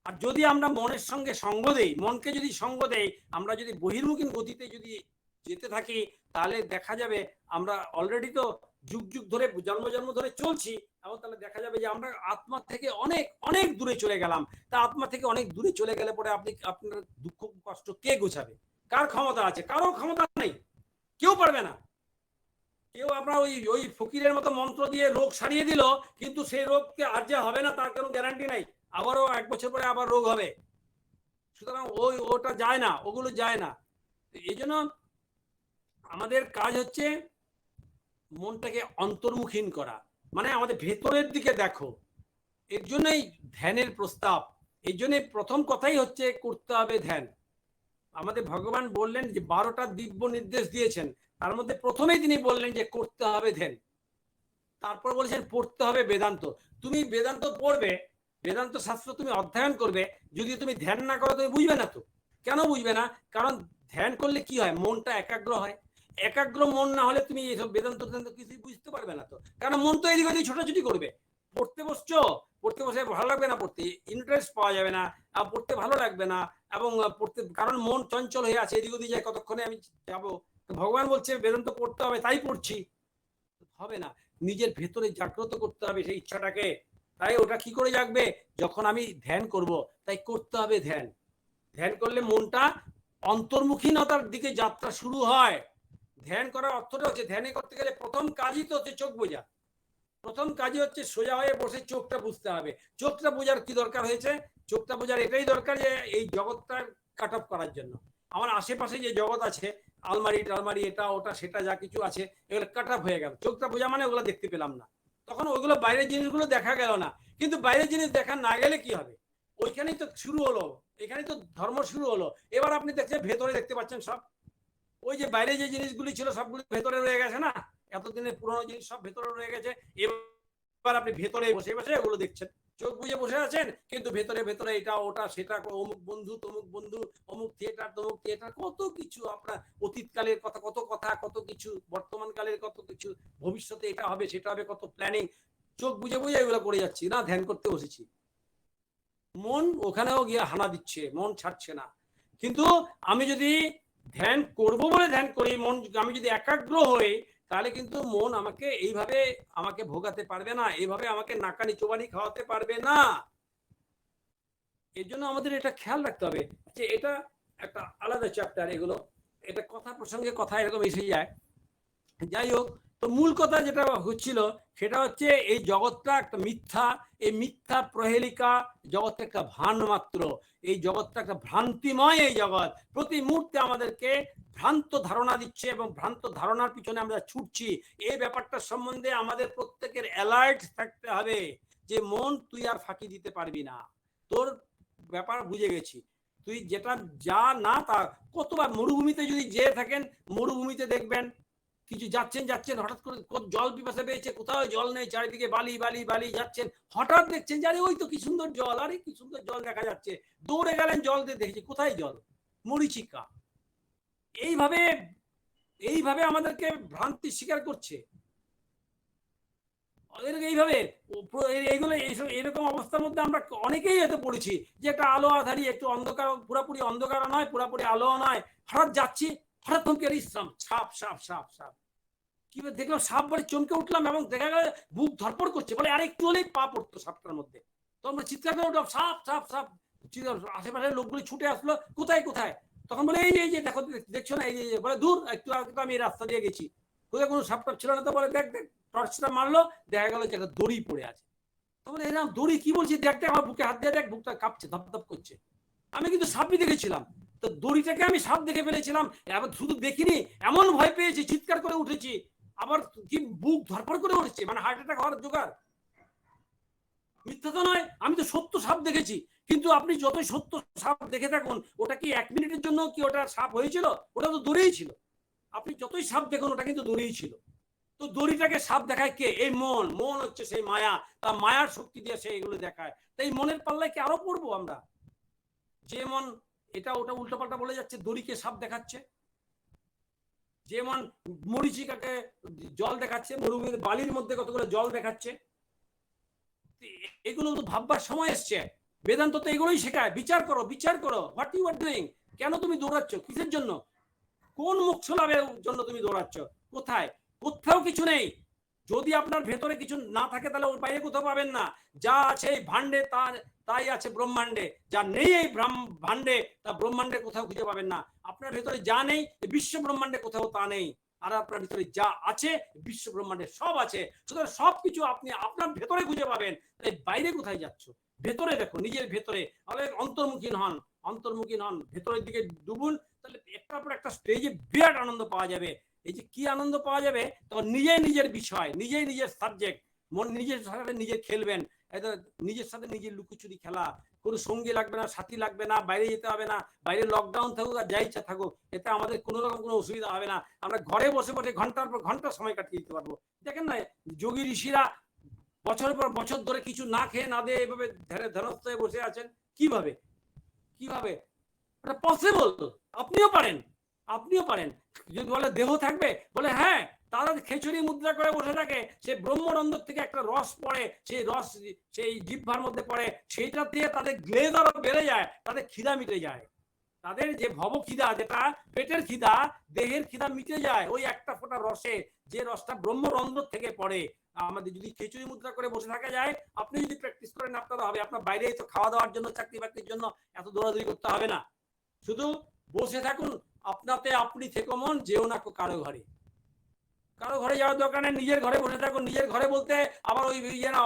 আর যদি আমরা মনের সঙ্গে সঙ্গ দেই, মনকে যদি সঙ্গ দেই, আমরা যদি বহির্মুখী গতিতে যদি যেতে থাকি, তাহলে দেখা যাবে আমরা অলরেডি তো যুগ যুগ ধরে, জন্ম জন্ম ধরে চলছি, এবং তাহলে দেখা যাবে যে আমরা আত্মা থেকে অনেক অনেক দূরে চলে গেলাম। তা আত্মা থেকে অনেক দূরে চলে গেলে পরে আপনার দুঃখ কষ্ট কে গোছাবে? কার ক্ষমতা আছে? কারো ক্ষমতা নেই, কেউ পারবে না। কেউ আমরা ওই ফকিরের মতো মন্ত্র দিয়ে রোগ সারিয়ে দিল, কিন্তু সেই রোগকে আর যে হবে না তার কোনো গ্যারান্টি নাই, আবারও 1 বছর পরে আবার রোগ হবে। সুতরাং ওটা যায় না, ওগুলো যায় না। এই জন্য আমাদের কাজ হচ্ছে মনটাকে অন্তর্মুখীন করা, মানে আমাদের ভেতরের দিকে দেখো। এর জন্যই ধ্যানের প্রস্তাব। এই জন্য প্রথম কথাই হচ্ছে করতে হবে ধ্যান। আমাদের ভগবান বললেন যে 12টা দিব্য নির্দেশ দিয়েছেন, তার মধ্যে প্রথমেই তিনি বললেন যে করতে হবে ধ্যান। তারপর বলেছেন পড়তে হবে বেদান্ত। তুমি বেদান্ত পড়বে, বেদান্ত শাস্ত্র তুমি অধ্যয়ন করবে, যদি তুমি ধ্যান না করো তুমি বুঝবে না। তো কেন বুঝবে না? কারণ ধ্যান করলে কি হয়, মনটা একাগ্র হয়। একাগ্র মন না হলে তুমি এইসব বেদান্ত কিছুই বুঝতে পারবে না। তো কারণ মন তো এদিক ওদিক ছোটাছুটি করবে। পড়তে বসছো, পড়তে বসে ভালো লাগবে না, পড়তে ইন্টারেস্ট পাওয়া যাবে না, পড়তে ভালো লাগবে না, এবং পড়তে, কারণ মন চঞ্চল হয়ে আছে, এদিক ওদিক যায়, কতক্ষণে আমি যাবো। ভগবান বলছে বেদান্ত পড়তে হবে, তাই পড়ছি, হবে না। নিজের ভেতরে জাগ্রত করতে হবে সেই ইচ্ছাটাকে। তাই ওটা কি করে জাগবে? যখন আমি ধ্যান করব। তাই করতে হবে ধ্যান। ধ্যান করলে মনটা অন্তর্মুখীনতার দিকে যাত্রা শুরু হয়। ধ্যান করার অর্থটা হচ্ছে, ধ্যানে করতে গেলে প্রথম কাজই তো হচ্ছে চোখ বোঝা। প্রথম কাজই হচ্ছে সোজা হয়ে বসে চোখটা বুঝতে হবে। চোখটা বোঝার কি দরকার হয়েছে? চোখটা বোঝার এটাই দরকার যে এই জগৎটা কাট অফ করার জন্য আমার আশেপাশে যে জগৎ আছে, আলমারি টালমারি, এটা ওটা সেটা যা কিছু আছে, এগুলো কাট অফ হয়ে গেল। চোখটা বোঝা মানে ওগুলো দেখতে পেলাম না, তখন ওইগুলো বাইরের জিনিসগুলো দেখা গেল না। কিন্তু বাইরের জিনিস দেখা না গেলে কি হবে? ওইখানেই তো শুরু হলো, এখানেই তো ধর্ম শুরু হলো। এবার আপনি দেখছেন ভেতরে দেখতে পাচ্ছেন সব, ওই যে বাইরে যে জিনিসগুলি ছিল সবগুলো ভেতরে রয়ে গেছে না, এতদিনের পুরোনো জিনিস সব ভেতরে রয়ে গেছে। এবার আপনি ভেতরে বসে বসে ওগুলো দেখছেন, চোখ বুঝে বসে আছেন, কিন্তু ভেতরে ভেতরে এটা ওটা সেটা, অমুক বন্ধু তমুক বন্ধু, অমুক থিয়েটার তমুক থিয়েটার, কত কিছু আপনার অতীতকালের কথা, কত কিছু বর্তমান কালের কত কিছু, ভবিষ্যতে এটা হবে সেটা হবে, কত প্ল্যানিং। চোখ বুঝে বুঝে এগুলো করে যাচ্ছি না, ধ্যান করতে বসেছি। মন ওখানেও গিয়ে হানা দিচ্ছে, মন ছাড়ছে না। কিন্তু আমি যদি ধ্যান করব বলে ধ্যান করি, মন আমি যদি একাগ্র হই, তাহলে কিন্তু মন আমাকে এইভাবে আমাকে ভোগাতে পারবে না, এইভাবে আমাকে নাকানি চোবানি খাওয়াতে পারবে না। এর জন্য আমাদের এটা খেয়াল রাখতে হবে যে এটা একটা আলাদা চ্যাপ্টার, এগুলো এটা কথা প্রসঙ্গে কথা এরকম এসে যায়। যাই হোক, তো মূল কথা যেটা হচ্ছিল সেটা হচ্ছে এই জগৎটা একটা মিথ্যা, এই মিথ্যা প্রহেলিকা, জগৎটা একটা ভান মাত্র, এই জগৎটা একটা ভ্রান্তিময় এই জগৎ, প্রতি মুহূর্তে আমাদেরকে ভ্রান্ত ধারণা দিচ্ছে এবং ভ্রান্ত ধারণার পিছনে আমরা ছুটছি। এই ব্যাপারটা সম্বন্ধে আমাদের প্রত্যেকের অ্যালার্ট থাকতে হবে যে মন তুই আর ফাঁকি দিতে পারবি না, তোর ব্যাপার বুঝে গেছি, তুই যেটা যা না তা। কতবার মরুভূমিতে যদি যেয়ে থাকেন, মরুভূমিতে দেখবেন কিছু যাচ্ছেন হঠাৎ করে জল পিপাসা পেয়েছে, কোথাও জল নেই, চারিদিকে বালি বালি বালি, যাচ্ছেন হঠাৎ দেখছেন যে আরে ওই তো কি সুন্দর জল, আরে কি সুন্দর জল দেখা যাচ্ছে, দৌড়ে গেলেন জল দিয়ে, দেখেছি কোথায় জল, মরিচিকা। এইভাবে এইভাবে আমাদেরকে ভ্রান্তি স্বীকার করছে এইভাবে। এইগুলো এরকম অবস্থার মধ্যে আমরা অনেকেই হয়তো পড়েছি যে একটা আলো আধারি, একটু অন্ধকার, পুরাপুরি অন্ধকার নয়, পুরাপুরি আলো নয়, হঠাৎ যাচ্ছি, হঠাৎ থমকে ইসলাম সাপ সাপ সাপ সাপ, কি দেখলাম সাপ, বলে চমকে উঠলাম এবং দেখা গেল বুক ধরপড় করছে, বলে আর একটু হলেই পা পড়তো সাপটার মধ্যে। তো আমরা চিৎকার করে উঠলাম সাপ সাপ সাপ, আশেপাশের লোকগুলি ছুটে আসলো, কোথায় কোথায়, তখন বলে এই যে দেখো, দেখছো না, এই যে, বলে দূর একটু আগে তো আমি রাস্তা দিয়ে গেছি, কোথায় কোনো সাপটাপ ছিল না, তো বলে দেখ দেখ, টর্চটা মারলো, দেখা গেল যে একটা দড়ি পড়ে আছে। তখন এরকম দড়ি, কি বলছি দেখতে, আমার বুকে হাত দিয়ে দেখ, বুকটা কাঁপছে, ধপধপ করছে। আমি কিন্তু সাপই দেখেছিলাম, তো দড়িটাকে আমি সাপ দেখে ফেলেছিলাম, এবার শুধু দেখিনি, এমন ভয় পেয়েছি, চিৎকার করে উঠেছি, আবার কি বুক ধরপড় করে উঠেছে, মানে হার্ট অ্যাটাক হওয়ার জোগাড়। মিথ্যা তো নয়, আমি তো সত্য সাপ দেখেছি। কিন্তু আপনি যতই সত্য সাপ দেখে থাকুন, ওটা কি 1 মিনিটের জন্য কি ওটা সাপ হয়েছিল? ওটা তো দড়িই ছিল। আপনি যতই সাপ দেখুন, ওটা কিন্তু দড়িই ছিল। তো দড়িটাকে সাপ দেখায় কে? এই মন। মন হচ্ছে সেই মায়া, তা মায়ার শক্তি দিয়ে সে এগুলো দেখায়। তাই মনের পাল্লায় কি আরো পড়বো আমরা? যে মন এটা ওটা উল্টোপাল্টা বলে যাচ্ছে, দড়িকে সাপ দেখাচ্ছে। যেমন মরিচিকাকে জল দেখাচ্ছে, মরুভূমির বালির মধ্যে কতগুলো জল দেখাচ্ছে। এগুলো তো ভাববার সময় এসছে। বেদান্ত তো এগুলোই শেখায়, বিচার করো, বিচার করো, হোয়াট ইউ আর ডুইং, কেন তুমি দৌড়াচ্ছ, কিসের জন্য, কোন মোক্ষ লাভের জন্য তুমি দৌড়াচ্ছ, কোথায়? কোথাও কিছু নেই। যদি আপনার ভেতরে কিছু না থাকে, তাহলে ওর বাইরে কোথাও পাবেন না। যা আছে এই ভান্ডে তাই আছে ব্রহ্মাণ্ডে, যা নেই এই ভান্ডে তা ব্রহ্মাণ্ডে কোথাও খুঁজে পাবেন না। আপনার ভেতরে যা নেই বিশ্ব ব্রহ্মাণ্ডে কোথাও তা নেই, আর আপনার ভিতরে যা আছে বিশ্ব ব্রহ্মাণ্ডে সব আছে। সুতরাং সবকিছু আপনি আপনার ভেতরে খুঁজে পাবেন। তাই বাইরে কোথায় যাচ্ছ? ভেতরে দেখো, নিজের ভেতরে। অন্তর্মুখী হন, অন্তর্মুখী হন, ভেতরের দিকে ডুবুন, তাহলে একটার পর একটা স্টেজে বিরাট আনন্দ পাওয়া যাবে। এই যে কি আনন্দ পাওয়া যাবে, তখন নিজেই নিজের বিষয়, নিজেই নিজের সাবজেক্ট, মন নিজের সাথে নিজে খেলবেন। নিজের সাথে নিজের লুকোচুরি খেলা, কোনো সঙ্গী লাগবে না, সাথী লাগবে না, বাইরে যেতে হবে না, বাইরে লকডাউন থাকুক আর যা ইচ্ছা থাকুক, এতে আমাদের কোনো রকম কোনো অসুবিধা হবে না। আমরা ঘরে বসে বসে ঘন্টার পর ঘন্টা সময় কাটিয়ে দিতে পারবো। দেখেন না, যোগী ঋষিরা বছরের পর বছর ধরে কিছু না খেয়ে না দিয়ে এভাবে ধ্যানস্থ হয়ে বসে আছেন। কিভাবে কিভাবে এটা পসিবল? আপনিও পারেন, আপনিও পারেন। যদি বলে দেহ থাকবে, বলে হ্যাঁ, তারা খেচুড়ি মুদ্রা করে বসে থাকে, সে ব্রহ্মরন্ধ্র থেকে একটা রস পড়ে, সেই রস সেই জিহ্বার মধ্যে পড়ে, সেইটা দিয়ে তাদের গ্লেজ আরো বেড়ে যায়, তাদের খিদা মিটে যায়। তাদের যে ভব খিদা, যেটা পেটের খিদা, দেহের খিদা মিটে যায় ওই একটা ফোঁটা রসে, যে রসটা ব্রহ্মরন্ধ্র থেকে পড়ে। আমাদের যদি খিচুড়ি মুদ্রা করে বসে থাকা যায়, আপনি যদি প্র্যাকটিস করেন, আপনারা হবে। আপনার বাইরে তো খাওয়া দাওয়ার জন্য, চাকরি বাকরির জন্য এত দৌড়াদৌড়ি করতে হবে না। শুধু বসে থাকুন, আপনাতে আপনি থেকে মন, যেও না কারো ঘরে। কারো ঘরে যাওয়ার দরকার নেই, নিজের ঘরে বসে থাকুন। নিজের ঘরে বলতে আবার ওই ইয়ে না,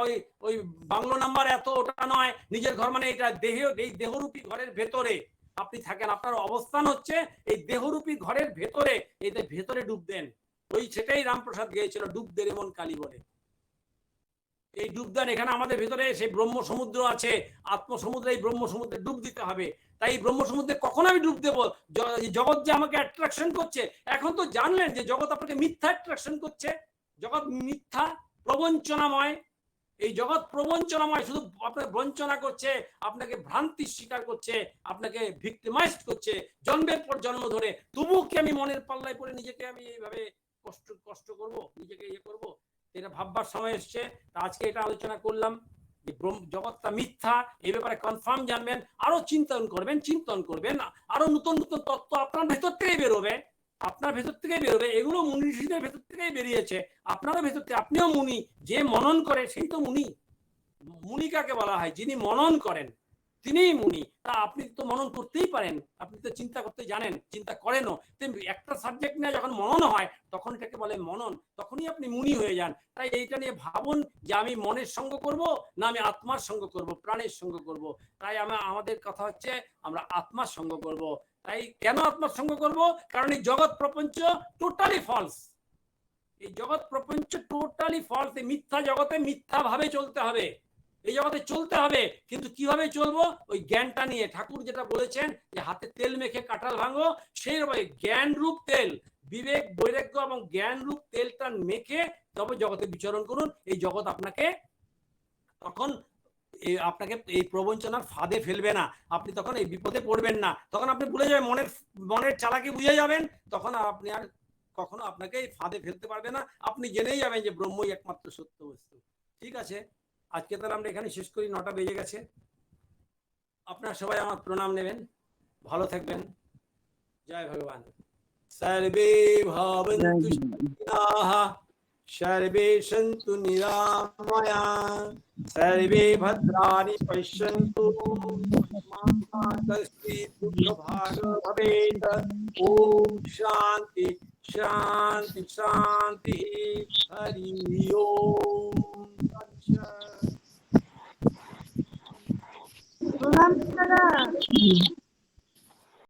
ওই বাংলো নাম্বার এত ওটা নয়। নিজের ঘর মানে এটা দেহ, এই দেহরূপী ঘরের ভেতরে আপনি থাকেন। আপনার অবস্থান হচ্ছে এই দেহরূপী ঘরের ভেতরে, এই ভেতরে ডুব দেন। ওই সেটাই রামপ্রসাদ গিয়েছিল, ডুব দে মন কালী বলে। এই ডুবদান, এখানে আমাদের ভিতরে সেই ব্রহ্ম সমুদ্র আছে, আত্মসমুদ্রে, এই ব্রহ্ম সমুদ্রে ডুব দিতে হবে। তাই ব্রহ্ম সমুদ্রে কখন আমি ডুব দেবো? জগৎ যে আমাকে অ্যাট্রাকশন করছে, এখন তো জানলেন যে জগৎ আপনাকে মিথ্যা অ্যাট্রাকশন করছে। জগৎ মিথ্যা, প্রবঞ্চনাময়। এই জগৎ প্রবঞ্চনাময়, শুধু আপনাকে বঞ্চনা করছে, আপনাকে ভ্রান্তি স্বীকার করছে, আপনাকে ভিক্টিমাইজড করছে জন্মের পর জন্ম ধরে। তবুও কি আমি মনের পাল্লায় পড়ে নিজেকে আমি এইভাবে কষ্ট কষ্ট করব, নিজেকে ইয়ে করব? এটা ভাববার সময় এসছে। আজকে এটা আলোচনা করলাম যে জগৎটা মিথ্যা, এই ব্যাপারে কনফার্ম জানবেন, আরো চিন্তন করবেন, আরো নতুন নতুন তত্ত্ব আপনার ভেতর থেকেই বেরোবে, আপনার ভেতর থেকেই বেরোবে। এগুলো মুনি ঋষিদের ভেতর থেকেই বেরিয়েছে, আপনারও ভেতর থেকে। আপনিও মুনি, যে মনন করে সেই তো মুনি। মুনি কাকে বলা হয়? যিনি মনন করেন তিনিই মুনি। তা আপনি তো মনন করতেই পারেন, আপনি তো চিন্তা করতে জানেন, চিন্তা করেনও। একটা সাবজেক্ট নিয়ে যখন মনন হয় তখন এটাকে বলে মনন, তখনই আপনি মুনি হয়ে যান। তাই এইটা নিয়ে ভাবুন যে আমি মনের সঙ্গ করব না আমি আত্মার সঙ্গ করব, প্রাণের সঙ্গ করব। তাই আমাদের কথা হচ্ছে আমরা আত্মার সঙ্গ করব। তাই কেন আত্মার সঙ্গ করব? কারণ এই জগৎ প্রপঞ্চ টোটালি ফলস। এই জগৎ প্রপঞ্চ টোটালি ফলস। এই মিথ্যা জগতে মিথ্যা ভাবে চলতে হবে, এই জগতে চলতে হবে। কিন্তু কিভাবে চলবো? ওই জ্ঞানটা নিয়ে। ঠাকুর যেটা বলেছেন যে হাতে তেল মেখে কাঁঠাল ভাঙো, সেই জ্ঞান রূপ তেল, বিবেক বৈরাগ্য এবং জ্ঞান রূপ তেলটা মেখে তবে জগতে বিচরণ করুন। এই জগৎ আপনাকে তখন আপনাকে এই প্রবঞ্চনার ফাঁদে ফেলবে না, আপনি তখন এই বিপদে পড়বেন না। তখন আপনি ভুলে যাবেন, মনের চালাকি বুঝে যাবেন, তখন আপনি আর কখনো আপনাকে এই ফাঁদে ফেলতে পারবে না। আপনি জেনেই যাবেন যে ব্রহ্মই একমাত্র সত্য বস্তু। ঠিক আছে, আজকে তাহলে আমরা এখানে শেষ করি, 9টা বেজে গেছে। আপনারা সবাই আমার প্রণাম নেবেন, ভালো থাকবেন। জয় ভগবান। सर्वे भवन्तु सुखिनः, सर्वे सन्तु निरामयाः, सर्वे भद्राणि पश्यन्तु मा कश्चित् दुःखभाग् भवेत्। ॐ शान्ति शान्ति शान्तिः। हरि ओम्।